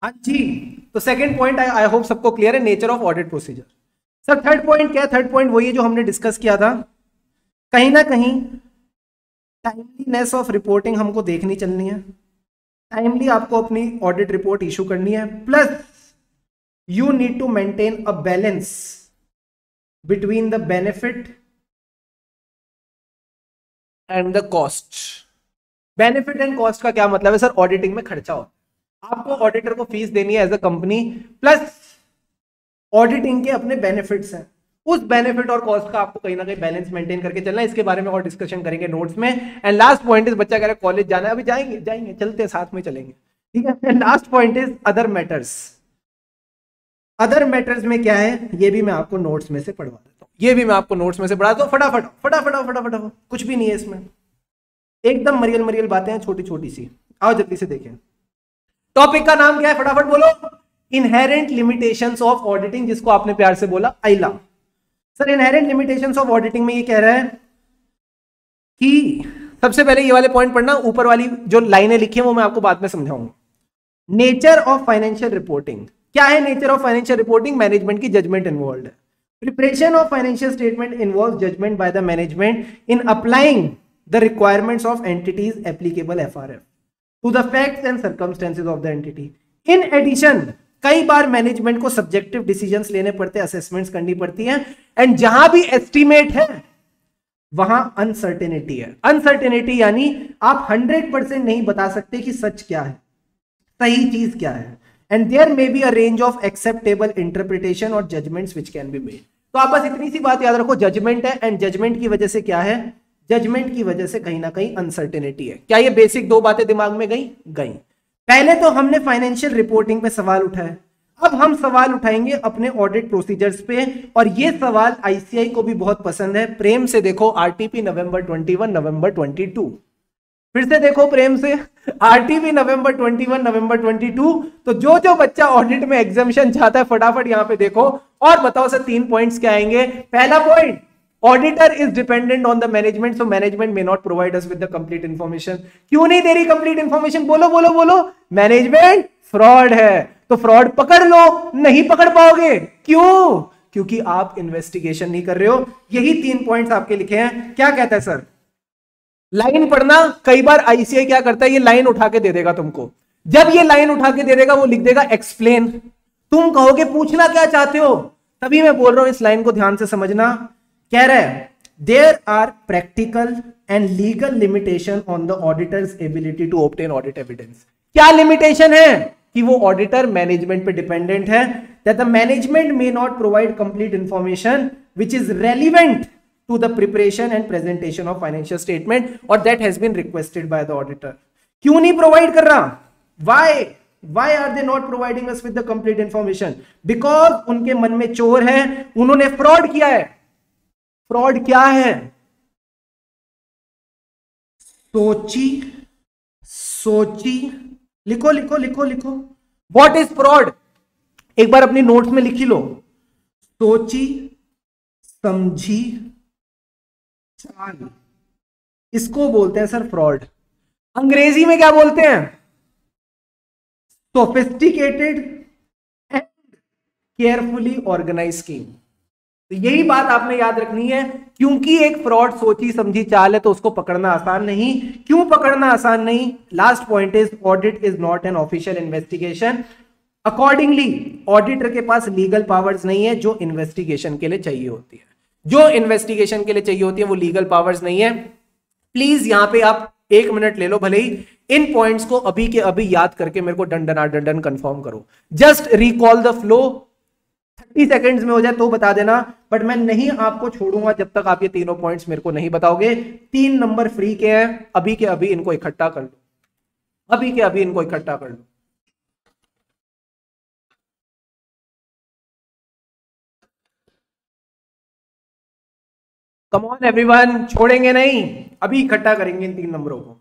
हाँ जी, तो सेकंड पॉइंट आई होप सबको क्लियर है, nature of audit procedure. Sir third point क्या है? थर्ड पॉइंट वही है जो हमने डिस्कस किया था। कहीं ना कहीं टाइमलीनेस ऑफ रिपोर्टिंग हमको देखनी चलनी है। टाइमली आपको अपनी ऑडिट रिपोर्ट इशू करनी है, plus you need to maintain a balance between the benefit and the cost. Benefit and cost का क्या मतलब है? सर ऑडिटिंग में खर्चा होता है, आपको ऑडिटर को फीस देनी है as a company, plus auditing के अपने बेनिफिट्स हैं। उस बेनिफिट और कॉस्ट का आपको कहीं ना कहीं बैलेंस मेंटेन करके चलना है। इसके बारे में और डिस्कशन करेंगे नोट्स में। एंड लास्ट पॉइंट इज, बच्चा कह रहा है कॉलेज जाना है, अभी जाएंगे जाएंगे चलते हैं साथ में चलेंगे, ठीक है। And last point is other matters. Other matters में क्या है, ये भी मैं आपको नोट्स में से पढ़वा देता हूँ, ये भी मैं आपको नोट्स में से पढ़ा दूँ। फटाफट फटाफट फटाफट, कुछ भी नहीं है इसमें, एकदम मरियल मरियल बातें हैं, छोटी छोटी सी। आओ जल्दी से देखें। टॉपिक का नाम क्या है, फटाफट बोलो। इनहेरेंट लिमिटेशंस ऑफ ऑडिटिंग, जिसको आपने प्यार से बोला आइला। Sir inherent limitations of auditing में ये कह रहा है कि सबसे पहले ये वाले पॉइंट पढ़ना, ऊपर वाली जो लाइनें लिखी हैं वो मैं आपको बाद में समझाऊंगा। नेचर ऑफ फाइनेंशियल रिपोर्टिंग, क्या है nature of financial reporting? Management की जजमेंट इन्वॉल्व है। Preparation of financial statement involve judgement by the management in applying the requirements of entities applicable FRF to the facts and circumstances of the entity. In addition कई बार मैनेजमेंट को सब्जेक्टिव डिसीजंस लेने पड़ते हैं, असेसमेंट्स करनी पड़ती हैं, एंड जहां भी एस्टिमेट है वहां अनसर्टेनिटी है। अनसर्टेनिटी यानी आप 100% नहीं बता सकते कि सच क्या है, सही चीज क्या है। And there may be a range of acceptable interpretation और judgments which can be made. तो आप बस इतनी सी बात याद रखो, जजमेंट है, एंड जजमेंट की वजह से क्या है, जजमेंट की वजह से कहीं ना कहीं अनसर्टेनिटी है। क्या ये बेसिक दो बातें दिमाग में गई? पहले तो हमने फाइनेंशियल रिपोर्टिंग पे सवाल उठाया, अब हम सवाल उठाएंगे अपने ऑडिट प्रोसीजर्स पे, और ये सवाल आईसीआई को भी बहुत पसंद है। प्रेम से देखो आरटीपी नवंबर 21 नवंबर 22, फिर से देखो प्रेम से आरटीपी नवंबर 21 नवंबर 22। तो जो जो बच्चा ऑडिट में एग्जामिशन चाहता है फटाफट यहां पे देखो और बताओ सर 3 पॉइंट्स क्या आएंगे। पहला point, auditor is dependent on the management, so management may not provide us with the complete information. क्यों नहीं दे रही कंप्लीट इंफॉर्मेशन? बोलो बोलो बोलो। मैनेजमेंट फ्रॉड है, तो फ्रॉड पकड़ लो, नहीं पकड़ पाओगे। क्यों? क्योंकि आप इन्वेस्टिगेशन नहीं कर रहे हो। यही 3 पॉइंट्स आपके लिखे हैं। क्या कहता है सर? लाइन पढ़ना। कई बार आईसीआई क्या करता है, ये लाइन उठा के दे देगा तुमको। जब ये लाइन उठा के दे देगा वो लिख देगा एक्सप्लेन। तुम कहोगे पूछना क्या चाहते हो, तभी मैं बोल रहा हूं इस लाइन को ध्यान से समझना। कह रहा है there are practical and legal limitation on the auditor's ability to obtain audit evidence. क्या लिमिटेशन है? कि वो ऑडिटर मैनेजमेंट पे डिपेंडेंट है, that the management may not provide complete information which is relevant to the preparation and presentation of financial statement, or that has been requested by the auditor. क्यों नहीं प्रोवाइड कर रहा? Why are they not providing us with the complete information? Because उनके मन में चोर है, उन्होंने फ्रॉड किया है। फ्रॉड क्या है? सोची लिखो लिखो लिखो लिखो। What is fraud? एक बार अपनी नोट्स में लिखी लो। सोची समझी चाल, इसको बोलते हैं सर फ्रॉड। अंग्रेजी में क्या बोलते हैं? Sophisticated and carefully organise scheme. तो यही बात आपने याद रखनी है, क्योंकि एक फ्रॉड सोची समझी चाल है तो उसको पकड़ना आसान नहीं। क्यों पकड़ना आसान नहीं? Last point is audit is not an official investigation, accordingly auditor के पास लीगल पावर्स नहीं है जो इन्वेस्टिगेशन के लिए चाहिए होती है। जो इन्वेस्टिगेशन के लिए चाहिए होती है वो लीगल पावर्स नहीं है। प्लीज यहां पे आप 1 मिनट ले लो, भले ही इन पॉइंट्स को अभी के अभी याद करके मेरे को डंडन कंफर्म करो। Just recall the flow, 30 seconds में हो जाए तो बता देना, बट मैं नहीं आपको छोड़ूंगा जब तक आप ये तीनों पॉइंट्स मेरे को नहीं बताओगे। 3 नंबर फ्री के हैं, अभी के अभी इनको इकट्ठा कर लो, अभी के अभी इनको इकट्ठा कर लो। कम ऑन एवरीवन, छोड़ेंगे नहीं, अभी इकट्ठा करेंगे इन 3 नंबरों को।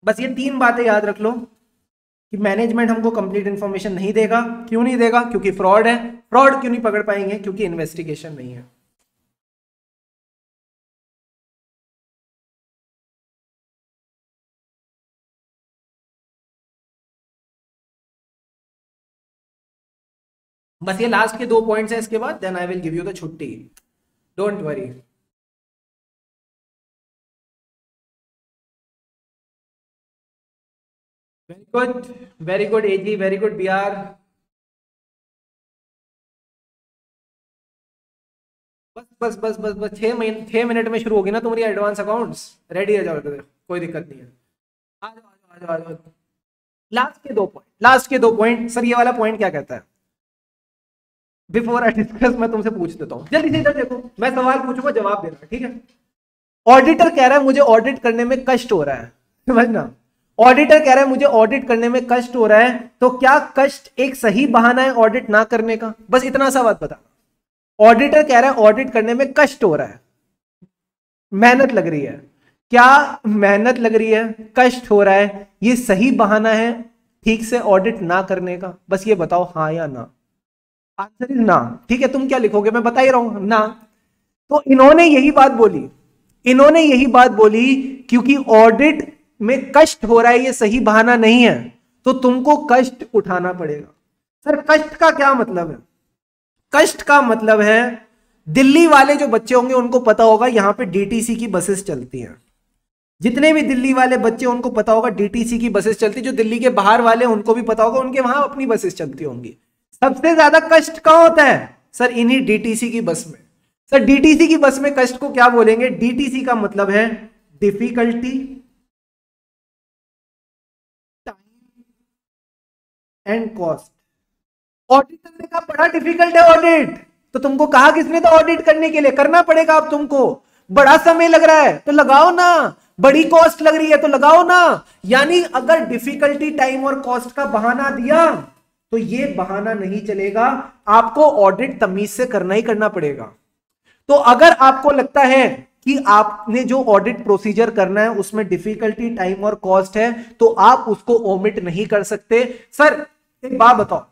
बस ये 3 बातें याद रख लो कि मैनेजमेंट हमको कंप्लीट इंफॉर्मेशन नहीं देगा। क्यों नहीं देगा? क्योंकि फ्रॉड है। फ्रॉड क्यों नहीं पकड़ पाएंगे? क्योंकि इन्वेस्टिगेशन नहीं है। बस ये लास्ट के 2 पॉइंट्स हैं, इसके बाद then I will give you the छुट्टी, don't worry. Very good, very good A G, very good B R. बस बस बस बस बस 6 मिनट में शुरू होगी ना तुम्हारी एडवांस अकाउंट्स, रेडी हो जाओ, कोई दिक्कत नहीं है। आ जाओ। लास्ट के दो पॉइंट सर, ये वाला पॉइंट क्या कहता है? बिफोर आई डिस्कस मैं तुमसे पूछ देता हूं, जल्दी से इधर देखो, मैं सवाल पूछूंगा जवाब देना, ठीक है? ऑडिटर कह रहा है मुझे ऑडिट करने में कष्ट हो रहा है, समझना, ऑडिटर कह रहा है मुझे ऑडिट करने में कष्ट हो रहा है, तो क्या कष्ट एक सही बहाना है ऑडिट ना करने का? बस इतना सा बात बता। ऑडिटर कह रहा है ऑडिट करने में कष्ट हो रहा है, मेहनत लग रही है, क्या मेहनत लग रही है, कष्ट हो रहा है, ये सही बहाना है ठीक से ऑडिट ना करने का? बस ये बताओ हाँ या ना। आंसर इज ना, ठीक है? तुम क्या लिखोगे मैं बता ही रहा हूं, ना। तो इन्होंने यही बात बोली, इन्होंने यही बात बोली क्योंकि ऑडिट में कष्ट हो रहा है ये सही बहाना नहीं है, तो तुमको कष्ट उठाना पड़ेगा। सर कष्ट का क्या मतलब है? कष्ट का मतलब है, दिल्ली वाले जो बच्चे होंगे उनको पता होगा यहां पे डीटीसी की बसेस चलती हैं, जितने भी दिल्ली वाले बच्चे उनको पता होगा डीटीसी की बसेस चलती, जो दिल्ली के बाहर वाले उनको भी पता होगा उनके वहां अपनी बसेस चलती होंगी। सबसे ज्यादा कष्ट कहां होता है? सर इन्हीं डीटीसी की बस में। सर डीटीसी की बस में कष्ट को क्या बोलेंगे? डीटीसी का मतलब है difficulty, time and cost. Auditor ने कहा बड़ा डिफिकल्ट है ऑडिट, तो तुमको कहा किसने था ऑडिट करने के लिए? करना पड़ेगा अब तुमको। बड़ा समय लग रहा है तो लगाओ ना, बड़ी कॉस्ट लग रही है तो लगाओ ना। यानी अगर डिफिकल्टी, टाइम और कॉस्ट का बहाना दिया तो ये बहाना नहीं चलेगा, आपको ऑडिट तमीज से करना ही करना पड़ेगा। तो अगर आपको लगता है कि आपने जो ऑडिट प्रोसीजर करना है उसमें डिफिकल्टी, टाइम और कॉस्ट है, तो आप उसको ओमिट नहीं कर सकते। सर एक बात बताओ,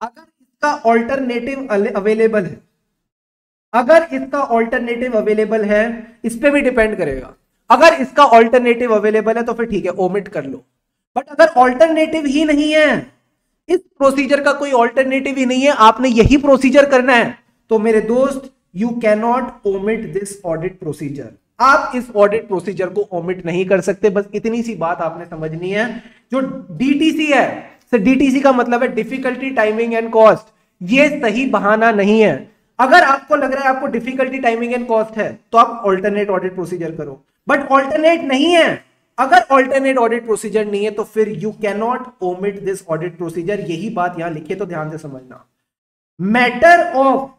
अगर इसका ऑल्टरनेटिव अवेलेबल है, अगर इसका ऑल्टरनेटिव अवेलेबल है, इस पे भी डिपेंड करेगा। अगर इसका ऑल्टरनेटिव अवेलेबल है तो फिर ठीक है ओमिट कर लो, बट अगर ऑल्टरनेटिव ही नहीं है, इस प्रोसीजर का कोई ऑल्टरनेटिव ही नहीं है, आपने यही प्रोसीजर करना है, तो मेरे दोस्त you can not omit this audit procedure. आप इस ऑडिट प्रोसीजर को ओमिट नहीं कर सकते। बस इतनी सी बात आपने समझनी है। जो डीटीसी है, सर डीटीसी का मतलब है डिफिकल्टी, टाइमिंग एंड कॉस्ट, ये सही बहाना नहीं है। अगर आपको लग रहा है आपको डिफिकल्टी, टाइमिंग एंड कॉस्ट है तो आप ऑल्टरनेट ऑडिट प्रोसीजर करो, बट ऑल्टरनेट नहीं है। अगर ऑल्टरनेट ऑडिट प्रोसीजर नहीं है तो फिर you can not omit this audit procedure. यही बात यहां लिखी है तो ध्यान से समझना। Matter of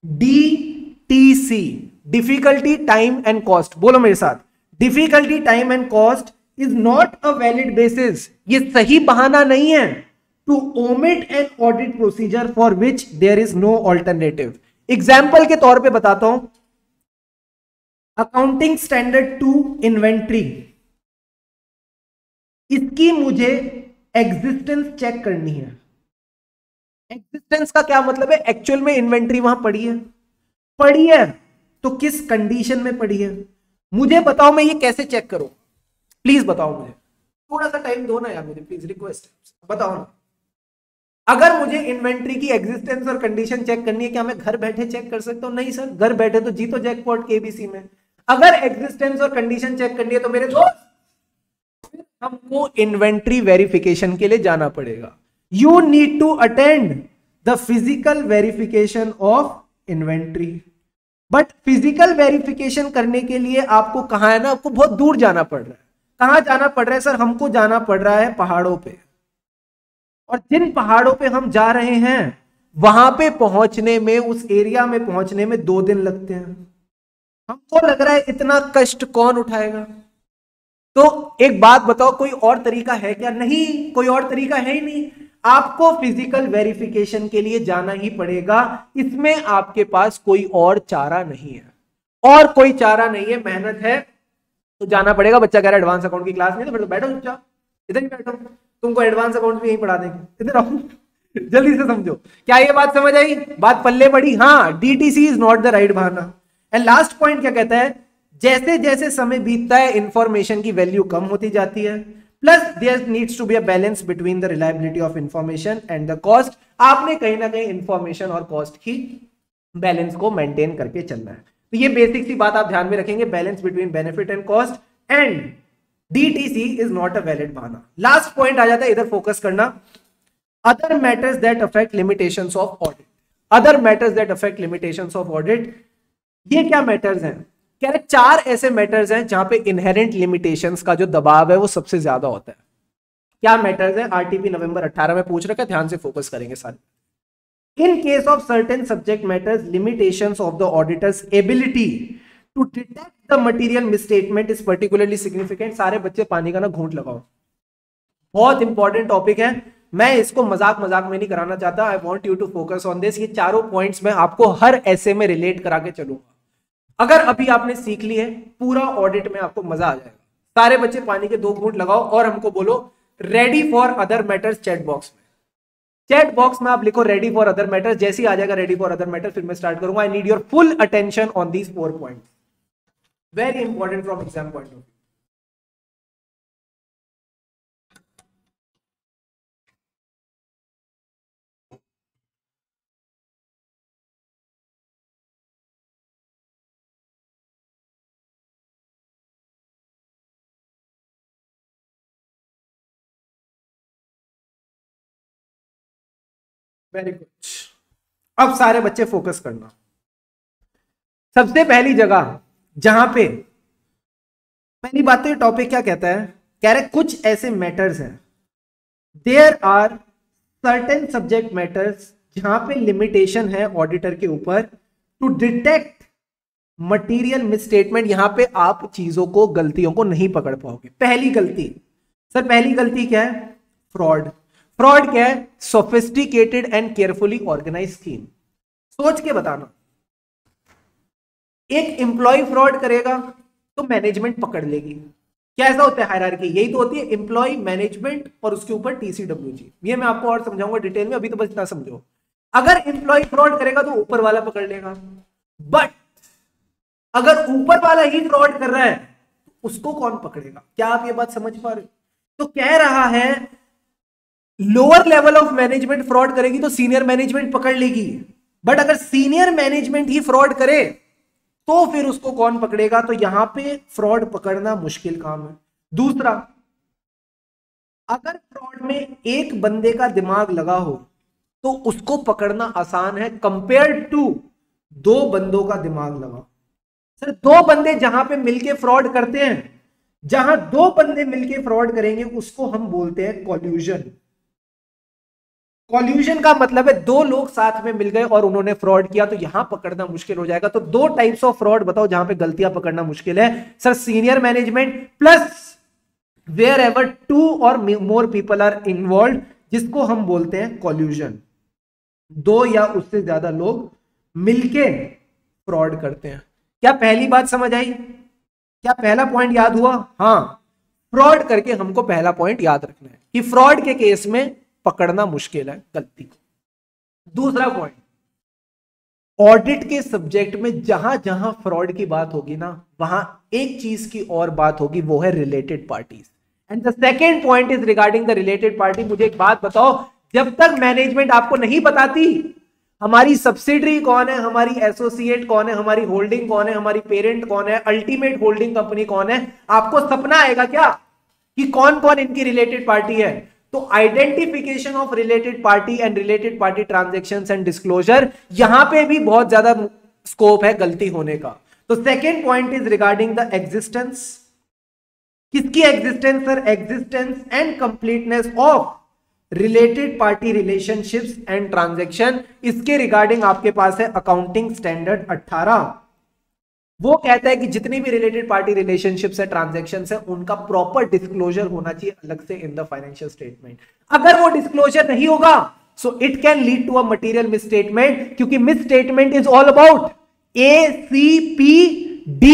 DTC, difficulty, time and cost, बोलो मेरे साथ, difficulty, time and cost is not a valid basis, ये सही बहाना नहीं है to omit an audit procedure for which there is no alternative. Example के तौर पे बताता हूं, अकाउंटिंग स्टैंडर्ड 2 इन्वेंट्री, इसकी मुझे एग्जिस्टेंस चेक करनी है। एग्जिस्टेंस का क्या मतलब है? एक्चुअल में इन्वेंट्री वहां पड़ी है तो किस कंडीशन में पड़ी है मुझे बताओ, मैं ये कैसे चेक करूं? प्लीज बताओ मुझे, थोड़ा सा टाइम दो ना यार मुझे, प्लीज रिक्वेस्ट, बताओ ना। अगर मुझे इन्वेंट्री की एग्जिस्टेंस और कंडीशन चेक करनी है, क्या मैं घर बैठे चेक कर सकता हूं? नहीं सर, घर बैठे तो जीतो जैकपॉट केबीसी में। अगर एग्जिस्टेंस और कंडीशन चेक करनी है तो मेरे दोस्त हमको इन्वेंट्री वेरिफिकेशन के लिए जाना पड़ेगा। You need to attend the physical verification of inventory. But physical verification करने के लिए आपको कहां है ना, आपको बहुत दूर जाना पड़ रहा है। कहां जाना पड़ रहा है सर? हमको जाना पड़ रहा है पहाड़ों पे, और जिन पहाड़ों पे हम जा रहे हैं वहां पे पहुंचने में, उस एरिया में पहुंचने में 2 दिन लगते हैं। हमको लग रहा है इतना कष्ट कौन उठाएगा? तो एक बात बताओ, कोई और तरीका है क्या? नहीं, कोई और तरीका है ही नहीं। आपको फिजिकल वेरिफिकेशन के लिए जाना ही पड़ेगा, इसमें आपके पास कोई और चारा नहीं है, और कोई चारा नहीं है, मेहनत है तो जाना पड़ेगा। बच्चा कह रहा है एडवांस अकाउंट की क्लास नहीं, तो फिर तो बैठो चुपचाप, इधर ही बैठो, तुमको एडवांस अकाउंट भी यही पढ़ा देंगे, इधर आओ। जल्दी से समझो, क्या ये बात समझ आई? बात पल्ले पड़ी? हाँ, DTC is not the right बहाना। एंड लास्ट पॉइंट क्या कहता है? जैसे जैसे समय बीतता है इंफॉर्मेशन की वैल्यू कम होती जाती है, plus there needs to be a balance between the reliability of information and the cost. आपने कहीं ना कहीं इंफॉर्मेशन और कॉस्ट की बैलेंस को मेंटेन करके चलना है। तो ये बेसिक सी बात आप ध्यान में रखेंगे, balance between benefit and cost, and DTC is not a valid बहाना। लास्ट पॉइंट आ जाता है, इधर फोकस करना, other matters that affect limitations of audit. Other matters that affect limitations of audit, ये क्या मैटर्स हैं? कह रहे 4 ऐसे मैटर्स हैं जहां पे इनहेरेंट लिमिटेशंस का जो दबाव है वो सबसे ज्यादा होता है। क्या मैटर्स है? आरटीपी नवंबर 18 में पूछ रखा है, ध्यान से फोकस करेंगे सारे। In case of certain subject matters, limitations of the auditor's ability to detect the material misstatement is particularly significant. सारे बच्चे पानी का ना घूंट लगाओ, बहुत इंपॉर्टेंट टॉपिक है। मैं इसको मजाक में नहीं कराना चाहता। I want you to focus on this. ये चारों पॉइंट्स मैं आपको हर ऐसे में रिलेट करा के चलूंगा। अगर अभी आपने सीख ली है, पूरा ऑडिट में आपको मजा आ जाएगा। सारे बच्चे पानी के 2 घूंट लगाओ और हमको बोलो ready for other matters chat box में। चैट बॉक्स में आप लिखो रेडी फॉर अदर मैटर्स। जैसे ही आ जाएगा रेडी फॉर अदर मैटर्स, फिर मैं स्टार्ट करूंगा। I need your full attention on these 4 points, very important from exam point of view. Very good. अब सारे बच्चे फोकस करना। सबसे पहली जगह जहां पे पहली बात, तो ये टॉपिक क्या कहता है? कह रहे कुछ ऐसे मैटर्स हैं, there are certain subject matters जहां पे लिमिटेशन है ऑडिटर के ऊपर टू डिटेक्ट मटेरियल मिसस्टेटमेंट। यहां पे आप चीजों को, गलतियों को नहीं पकड़ पाओगे। पहली गलती, सर पहली गलती क्या है? फ्रॉड। फ्रॉड क्या है? Sophisticated and carefully organise scheme. सोच के बताना। एक एम्प्लॉय फ्रॉड करेगा तो मैनेजमेंट पकड़ लेगी। क्या ऐसा होता है? हायरार्की यही तो होती है, एम्प्लॉय, मैनेजमेंट और उसके ऊपर टीसीडब्ल्यूजी। ये मैं आपको और समझाऊंगा डिटेल में, अभी तो बस इतना समझो। अगर एम्प्लॉय फ्रॉड करेगा तो ऊपर वाला पकड़ लेगा, बट अगर ऊपर वाला ही फ्रॉड कर रहा है तो उसको कौन पकड़ेगा? क्या आप ये बात समझ पा रहे हो? तो कह रहा है lower level of management fraud करेगी तो सीनियर मैनेजमेंट पकड़ लेगी, बट अगर सीनियर मैनेजमेंट ही फ्रॉड करे तो फिर उसको कौन पकड़ेगा? तो यहां पे फ्रॉड पकड़ना मुश्किल काम है। दूसरा, अगर फ्रॉड में एक बंदे का दिमाग लगा हो तो उसको पकड़ना आसान है कंपेयर टू 2 बंदों का दिमाग लगा। सर 2 बंदे जहां पे मिलके फ्रॉड करते हैं, जहां 2 बंदे मिलके फ्रॉड करेंगे उसको हम बोलते हैं कॉल्यूजन। कॉल्यूजन का मतलब है 2 लोग साथ में मिल गए और उन्होंने फ्रॉड किया, तो यहां पकड़ना मुश्किल हो जाएगा। तो 2 टाइप्स ऑफ फ्रॉड बताओ जहां पे गलतियां पकड़ना मुश्किल है। Sir senior management plus wherever 2 और मोर पीपल आर इन्वॉल्व, जिसको हम बोलते हैं कॉल्यूजन। 2 या उससे ज्यादा लोग मिलके फ्रॉड करते हैं। क्या पहली बात समझ आई? क्या पहला पॉइंट याद हुआ? हाँ, फ्रॉड करके हमको पहला पॉइंट याद रखना है कि फ्रॉड के केस में पकड़ना मुश्किल है गलती को। दूसरा पॉइंट, ऑडिट के सब्जेक्ट में जहां जहां फ्रॉड की बात होगी ना, वहां एक चीज की और बात होगी, वो है related parties. And the second point is regarding the related party. मुझे एक बात बताओ, जब तक मैनेजमेंट आपको नहीं बताती हमारी सब्सिडरी कौन है, हमारी एसोसिएट कौन है, हमारी होल्डिंग कौन है, हमारी पेरेंट कौन है, अल्टीमेट होल्डिंग कंपनी कौन है, आपको सपना आएगा क्या कि कौन कौन इनकी रिलेटेड पार्टी है? तो identification of related party and related party transactions and disclosure, यहां पे भी बहुत ज्यादा स्कोप है गलती होने का। तो second point is regarding the existence. किसकी existence? Sir existence and completeness of related party relationships and transaction. इसके रिगार्डिंग आपके पास है अकाउंटिंग स्टैंडर्ड 18। वो कहता है कि जितनी भी रिलेटेड पार्टी रिलेशनशिप्स है, ट्रांजैक्शंस है, उनका प्रॉपर डिस्क्लोजर होना चाहिए अलग से इन द फाइनेंशियल स्टेटमेंट। अगर वो डिस्क्लोजर नहीं होगा so it can lead to a material misstatement, क्योंकि misstatement is all about ACPD,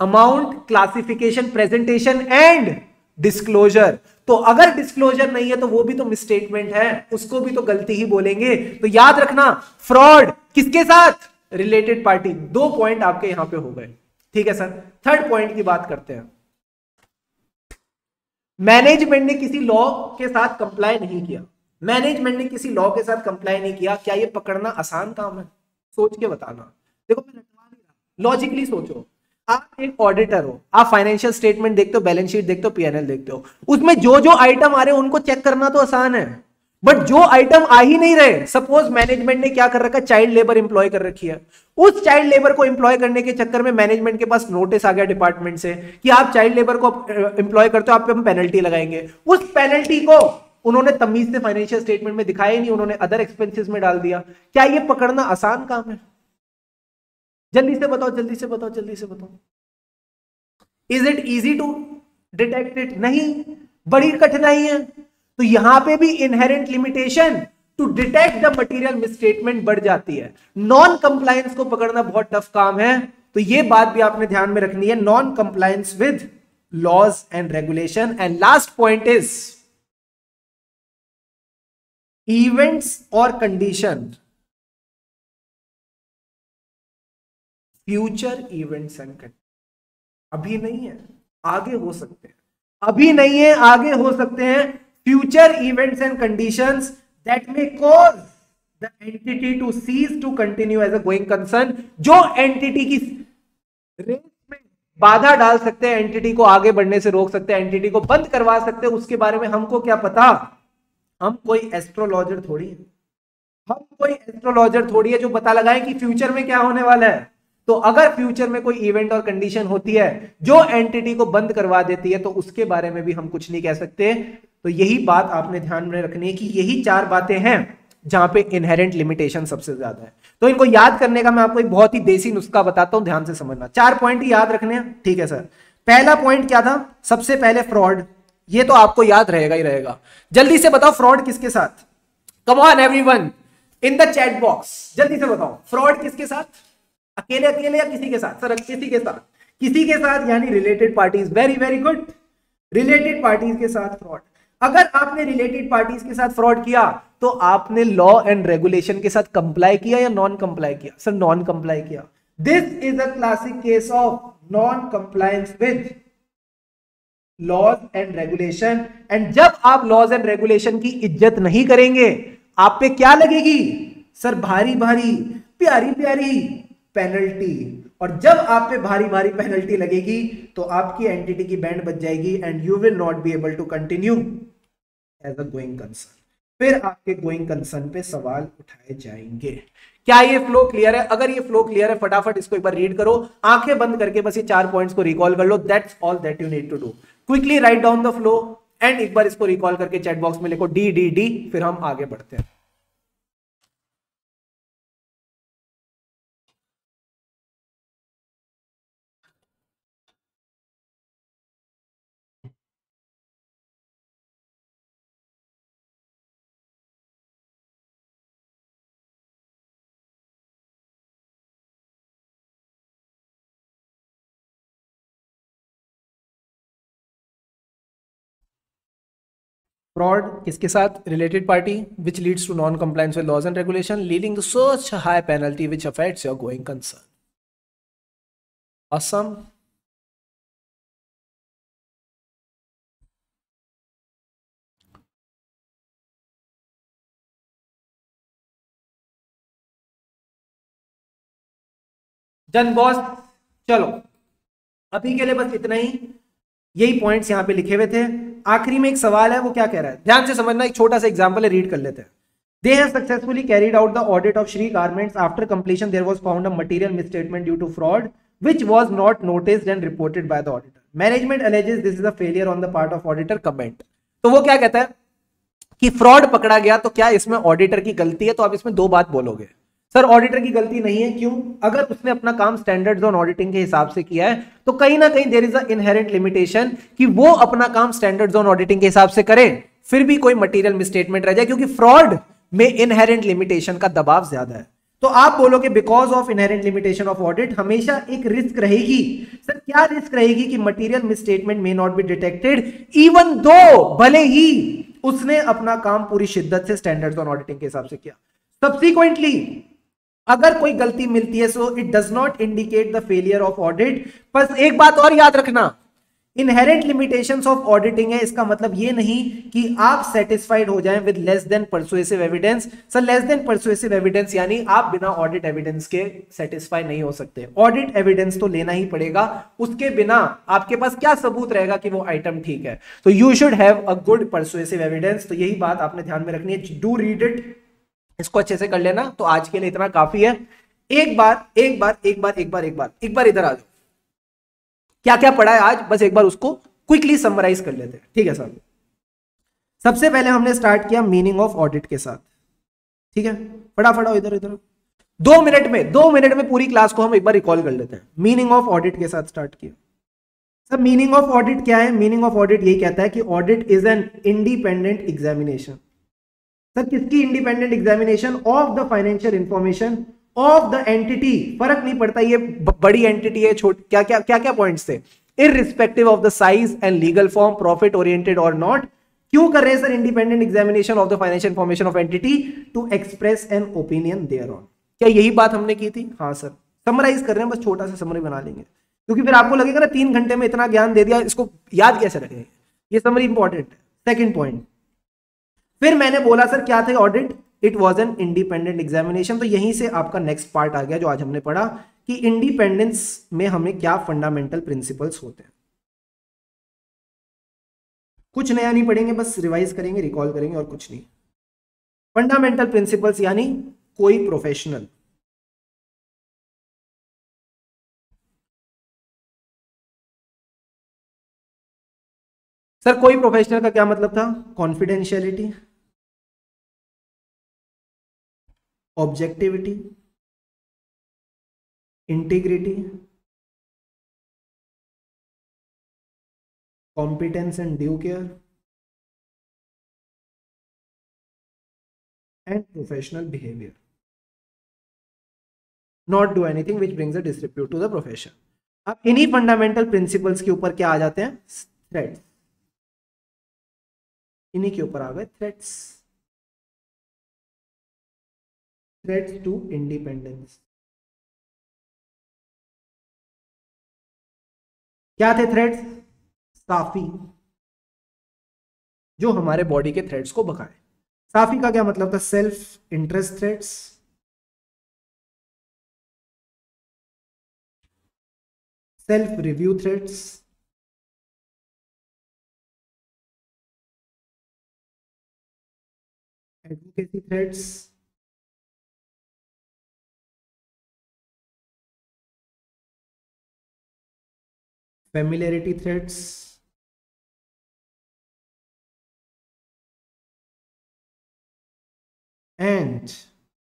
amount, classification, presentation and disclosure. तो अगर डिस्क्लोजर नहीं है तो वो भी तो मिसस्टेटमेंट है, उसको भी तो गलती ही बोलेंगे। तो याद रखना, फ्रॉड किसके साथ? Related party. 2 पॉइंट आपके यहां पे हो गए, ठीक है सर। थर्ड पॉइंट की बात करते हैं। मैनेजमेंट ने किसी लॉ के साथ कंप्लाई नहीं किया, मैनेजमेंट ने किसी लॉ के साथ कंप्लाई नहीं किया, क्या ये पकड़ना आसान काम है? सोच के बताना। देखो मैं लॉजिकली सोचो, आप एक ऑडिटर हो, आप फाइनेंशियल स्टेटमेंट देखते हो, बैलेंस शीट देखते हो, पीएनएल देखते हो, उसमें जो जो आइटम आ रहे हैं उनको चेक करना तो आसान है। बट जो आइटम आ ही नहीं रहे, सपोज मैनेजमेंट ने क्या कर रखा है, चाइल्ड लेबर इंप्लॉय कर रखी है, उस चाइल्ड लेबर को इंप्लॉय करने के चक्कर में मैनेजमेंट के पास नोटिस आ गया डिपार्टमेंट से कि आप चाइल्ड लेबर को इंप्लॉय करते हो, आप पे हम पेनल्टी लगाएंगे। उस पेनल्टी को उन्होंने तमीज से फाइनेंशियल स्टेटमेंट में दिखाया ही नहीं, उन्होंने अदर एक्सपेंसेस में डाल दिया। क्या ये पकड़ना आसान काम है? जल्दी से बताओ, जल्दी से बताओ, जल्दी से बताओ। Is it easy to detect it? नहीं, बड़ी कठिनाई है। तो यहां पे भी inherent limitation to detect the material misstatement बढ़ जाती है। नॉन कंप्लायंस को पकड़ना बहुत टफ काम है, तो ये बात भी आपने ध्यान में रखनी है, non compliance with laws and regulation. And last point is events और condition, future events and condition. अभी नहीं है, आगे हो सकते हैं, अभी नहीं है, आगे हो सकते हैं। Future events and conditions that may cause the entity to cease to continue as a going concern, जो एंटिटी की रेस में बाधा डाल सकते हैं, एंटिटी को आगे बढ़ने से रोक सकते हैं, एंटिटी को बंद करवा सकते हैं, उसके बारे में हमको क्या पता? हम कोई एस्ट्रोलॉजर थोड़ी है, हम कोई एस्ट्रोलॉजर थोड़ी है जो पता लगाए कि फ्यूचर में क्या होने वाला है। तो अगर फ्यूचर में कोई इवेंट और कंडीशन होती है जो एंटिटी को बंद करवा देती है, तो उसके बारे में भी हम कुछ नहीं कह सकते। तो यही बात आपने ध्यान में रखनी है कि यही चार बातें हैं जहां पे इनहेरेंट लिमिटेशन सबसे ज्यादा है। तो इनको याद करने का मैं आपको एक बहुत ही देसी नुस्खा बताता हूं, ध्यान से समझना। 4 पॉइंट ही याद रखने हैं, ठीक है सर। पहला पॉइंट क्या था? सबसे पहले फ्रॉड, ये तो आपको याद रहेगा ही रहेगा। जल्दी से बताओ फ्रॉड किसके साथ? कम on everyone in the chat box, जल्दी से बताओ फ्रॉड किसके साथ? अकेले अकेले या किसी के साथ? सर किसी के साथ, किसी के साथ, यानी related parties. Very very good, related parties के साथ फ्रॉड। अगर आपने रिलेटेड पार्टीज के साथ फ्रॉड किया तो आपने लॉ एंड रेगुलेशन के साथ कंप्लाई किया या नॉन कंप्लाई किया? सर नॉन कंप्लाई किया। This is a classic case of non compliance with laws and regulation. And जब आप लॉज एंड रेगुलेशन की इज्जत नहीं करेंगे, आप पे क्या लगेगी? सर भारी भारी प्यारी प्यारी पेनल्टी। और जब आप पे भारी भारी पेनल्टी लगेगी तो आपकी एंटिटी की बैंड बच जाएगी and you will not be able to continue as a going concern. फिर आपके गोइंग कंसर्न पे सवाल उठाए जाएंगे। क्या ये फ्लो क्लियर है? अगर ये फ्लो क्लियर है, फटाफट इसको एक बार रीड करो, आंखें बंद करके बस ये 4 पॉइंट्स को रिकॉल कर लो। That's all that you need to do. Quickly write down the flow and एक बार इसको रिकॉल करके चैट बॉक्स में लिखो डी डी डी, फिर हम आगे बढ़ते हैं। फ्रॉड किसके साथ? Related party which leads to non compliance with laws and regulation leading to such high penalty which affects your going concern. असम जन बॉस। चलो अभी के लिए बस इतना ही, यही पॉइंट्स यहां पे लिखे हुए थे। आखिरी में एक सवाल है, वो क्या कह रहा है, ध्यान से समझना। एक छोटा सा एग्जांपल है, रीड कर लेते हैं। They have successfully carried out the audit of Shree Garments. After completion, there was found a material misstatement due to fraud, which was not noticed and reported by the auditor. Management alleges this is a failure on the part of auditor. Comment. तो वो क्या कहता है कि फ्रॉड पकड़ा गया, तो क्या इसमें ऑडिटर की गलती है? तो आप इसमें 2 बात बोलोगे, सर ऑडिटर की गलती नहीं है। क्यों? अगर उसने अपना काम स्टैंडर्ड्स ऑन ऑडिटिंग के हिसाब से किया है तो कहीं ना कहीं there is a inherent limitation कि वो अपना काम स्टैंडर्ड्स ऑन ऑडिटिंग के हिसाब से करे, फिर भी कोई मटेरियल मिसस्टेटमेंट रह जाए, क्योंकि फ्रॉड में इनहेरेंट लिमिटेशन का दबाव ज्यादा है। तो आप बोलोगे because of inherent limitation of audit हमेशा एक रिस्क रहेगी। सर क्या रिस्क रहेगी? कि material misstatement may not be detected even though, भले ही उसने अपना काम पूरी शिद्दत से स्टैंडर्ड्स ऑन ऑडिटिंग के हिसाब से किया। सब्सिक्वेंटली अगर कोई गलती मिलती है, so it does not indicate the failure of audit. बस एक बात और याद रखना, इनहेरेंट लिमिटेशंस ऑफ ऑडिटिंग है, इसका मतलब ये नहीं कि आप सेटिस्फाइड हो जाएं with less than persuasive evidence. Sir less than persuasive evidence यानी आप बिना ऑडिट एविडेंस के सेटिस्फाई नहीं हो सकते, ऑडिट एविडेंस तो लेना ही पड़ेगा, उसके बिना आपके पास क्या सबूत रहेगा कि वो आइटम ठीक है। तो you should have a good persuasive evidence. तो यही बात आपने ध्यान में रखनी है, डू रीड इट, इसको अच्छे से कर लेना। तो आज के लिए इतना काफी है। एक बार इधर आ जाओ, क्या क्या पढ़ा है आज, बस एक बार उसको क्विकली समराइज कर लेते हैं, ठीक है सर। सबसे पहले हमने स्टार्ट किया मीनिंग ऑफ ऑडिट के साथ, ठीक है, फटाफट इधर इधर 2 मिनट में पूरी क्लास को हम एक बार रिकॉल कर लेते हैं। मीनिंग ऑफ ऑडिट के साथ स्टार्ट किया। सर मीनिंग ऑफ ऑडिट क्या है? मीनिंग ऑफ ऑडिट यही कहता है कि audit is an independent examination. Sir किसकी independent examination? Of the financial information of the entity. फर्क नहीं पड़ता ये बड़ी एंटिटी है छोटी, क्या क्या क्या क्या पॉइंट्स थे, irrespective of the size and legal form, profit oriented और नॉट। क्यों कर रहे हैं sir independent examination of the financial information of entity? To express an opinion thereon. क्या यही बात हमने की थी? हाँ सर, समराइज कर रहे हैं, बस छोटा सा समरी बना लेंगे, क्योंकि फिर आपको लगेगा ना 3 घंटे में इतना ज्ञान दे दिया, इसको याद कैसे रखेंगे, ये समरी इंपॉर्टेंट है। सेकंड पॉइंट, फिर मैंने बोला सर क्या थे audit? It was an independent examination. तो यहीं से आपका नेक्स्ट पार्ट आ गया जो आज हमने पढ़ा कि इंडिपेंडेंस में हमें क्या फंडामेंटल प्रिंसिपल्स होते हैं। कुछ नया नहीं पढ़ेंगे, बस रिवाइज करेंगे, रिकॉल करेंगे और कुछ नहीं। फंडामेंटल प्रिंसिपल्स यानी कोई प्रोफेशनल सर कोई प्रोफेशनल का क्या मतलब था? Confidentiality, objectivity, integrity, competence and due care and professional behaviour, not do anything which brings a disrepute to the profession. अब इन्हीं फंडामेंटल प्रिंसिपल्स के ऊपर क्या आ जाते हैं? थ्रेट्स। इन्हीं के ऊपर आ गए थ्रेट्स, थ्रेट्स टू इंडिपेंडेंस। क्या थे थ्रेट्स? साफी, जो हमारे बॉडी के थ्रेट्स को भगाए। साफी का क्या मतलब था? Self interest threats, self review threats, advocacy threats, familiarity threats, and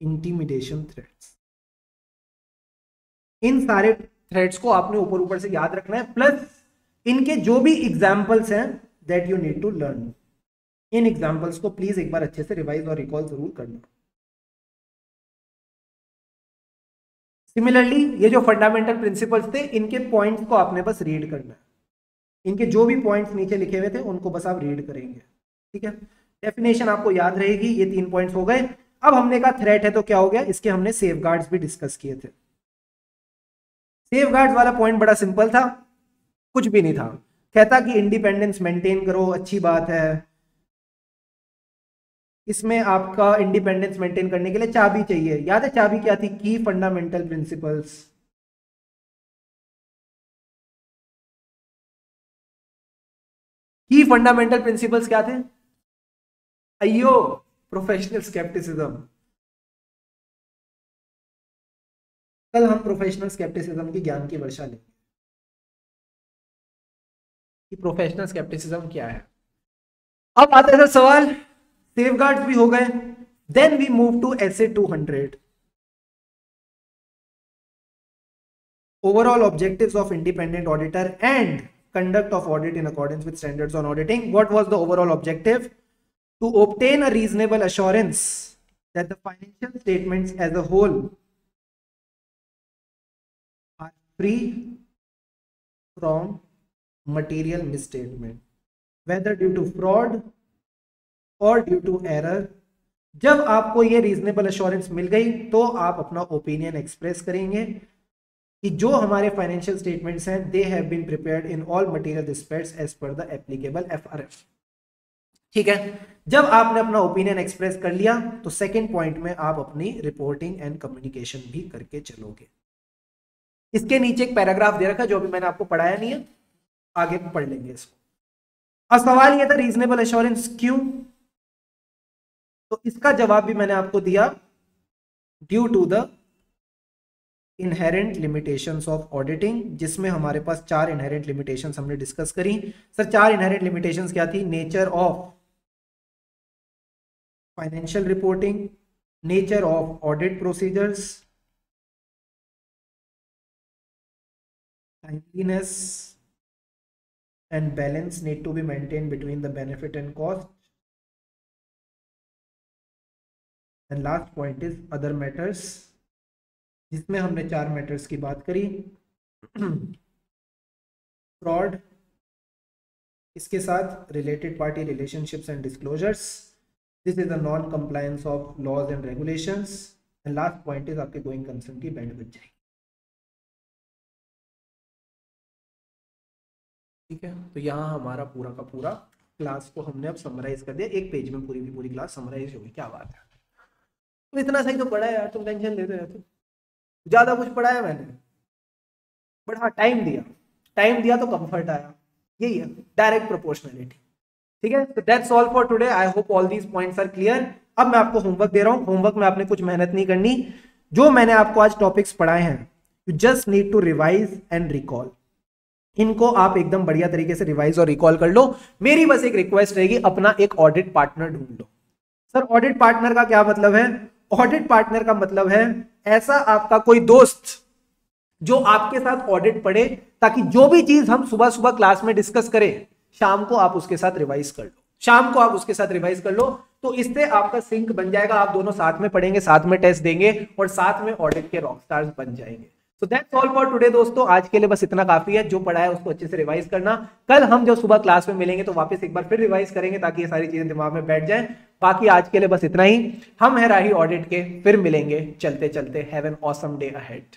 intimidation threats. इन सारे थ्रेट्स को आपने ऊपर ऊपर से याद रखना है, प्लस इनके जो भी एग्जाम्पल्स हैं that you need to learn. इन एग्जाम्पल्स को प्लीज एक बार अच्छे से रिवाइज और रिकॉल जरूर करना। सिमिलरली ये जो फंडामेंटल प्रिंसिपल्स थे, इनके पॉइंट्स को आपने बस रीड करना है। इनके जो भी पॉइंट्स नीचे लिखे हुए थे उनको बस आप रीड करेंगे, ठीक है। डेफिनेशन आपको याद रहेगी। ये 3 पॉइंट्स हो गए। अब हमने कहा थ्रेट है तो क्या हो गया, इसके हमने सेफगार्ड्स भी डिस्कस किए थे। सेफगार्ड्स वाला पॉइंट बड़ा सिंपल था, कुछ भी नहीं था। कहता कि इंडिपेंडेंस मेंटेन करो, अच्छी बात है। इसमें आपका इंडिपेंडेंस मेंटेन करने के लिए चाबी चाहिए। याद है चाबी क्या थी? की फंडामेंटल प्रिंसिपल्स। की फंडामेंटल प्रिंसिपल्स क्या थे? अयो, प्रोफेशनल स्केप्टिसिज्म। कल हम प्रोफेशनल स्केप्टिसिज्म की ज्ञान की वर्षा लेंगे कि प्रोफेशनल स्केप्टिसिज्म क्या है। अब आते हैं सवाल, सेफगार्ड्स भी हो गए, then we move to SA 200। Overall objectives of independent auditor and conduct of audit in accordance with standards on auditing. What was the overall objective? To obtain a reasonable assurance that the financial statements as a whole are free from material misstatement, whether due to fraud or due to error. जब आपको ये रीजनेबल अश्योरेंस मिल गई तो आप अपना ओपिनियन एक्सप्रेस करेंगे कि जो हमारे फाइनेंशियल स्टेटमेंट्स हैं they have been prepared in all material respects as per the applicable FRF. ठीक है, जब आपने अपना ओपिनियन एक्सप्रेस कर लिया तो सेकंड पॉइंट में आप अपनी रिपोर्टिंग एंड कम्युनिकेशन भी करके चलोगे। इसके नीचे एक पैराग्राफ दे रखा है जो अभी मैंने आपको पढ़ाया नहीं है, आगे पढ़ लेंगे इसको। अब सवाल ये था रीजनेबल एश्योरेंस क्यों, तो इसका जवाब भी मैंने आपको दिया, due to the inherent limitations of auditing, जिसमें हमारे पास 4 इनहेरेंट लिमिटेशंस हमने डिस्कस करी। सर 4 इनहेरेंट लिमिटेशंस क्या थी? Nature of financial reporting, nature of audit procedures, timeliness and balance need to be maintained between the benefit and cost, and last point is other matters, जिसमें हमने 4 मैटर्स की बात करी। फ्रॉड, इसके साथ related party relationships and disclosures, this is the non compliance of laws and regulations, and last point is आपके गोइंग कंसर्न की बैंड बच जाएगी। ठीक है, तो यहाँ हमारा पूरा का पूरा क्लास को हमने अब समराइज कर दिया, एक पेज में पूरी की पूरी क्लास समराइज होगी। क्या बात है, तो इतना सही तो पढ़ा है यार, तुम टेंशन लेते रहते हो। ज्यादा कुछ पढ़ाया मैंने, बट हाँ टाइम दिया तो कंफर्ट आया, यही है डायरेक्ट प्रोपोर्शनलिटी। ठीक है, तो that's all for today, I hope all these points are clear. अब मैं आपको होमवर्क दे रहा हूँ, होमवर्क में आपने कुछ मेहनत नहीं करनी, जो मैंने आपको आज टॉपिक्स पढ़ाए हैं you just need to revise and recall, इनको आप एकदम बढ़िया तरीके से रिवाइज और रिकॉल कर लो। मेरी बस एक रिक्वेस्ट रहेगी, अपना एक ऑडिट पार्टनर ढूंढ लो। सर ऑडिट पार्टनर का क्या मतलब है? ऑडिट पार्टनर का मतलब है ऐसा आपका कोई दोस्त जो आपके साथ ऑडिट पढ़े, ताकि जो भी चीज हम सुबह सुबह क्लास में डिस्कस करें शाम को आप उसके साथ रिवाइज कर लो, तो इससे आपका सिंक बन जाएगा, आप दोनों साथ में पढ़ेंगे, साथ में टेस्ट देंगे और साथ में ऑडिट के रॉक स्टार्स बन जाएंगे। So that's all for today दोस्तों, आज के लिए बस इतना काफी है। जो पढ़ा है उसको अच्छे से रिवाइज करना, कल हम जब सुबह क्लास में मिलेंगे तो वापस एक बार फिर रिवाइज करेंगे ताकि ये सारी चीजें दिमाग में बैठ जाएं। बाकी आज के लिए बस इतना ही, हम है राही ऑडिट के, फिर मिलेंगे चलते चलते। Have an awesome day ahead.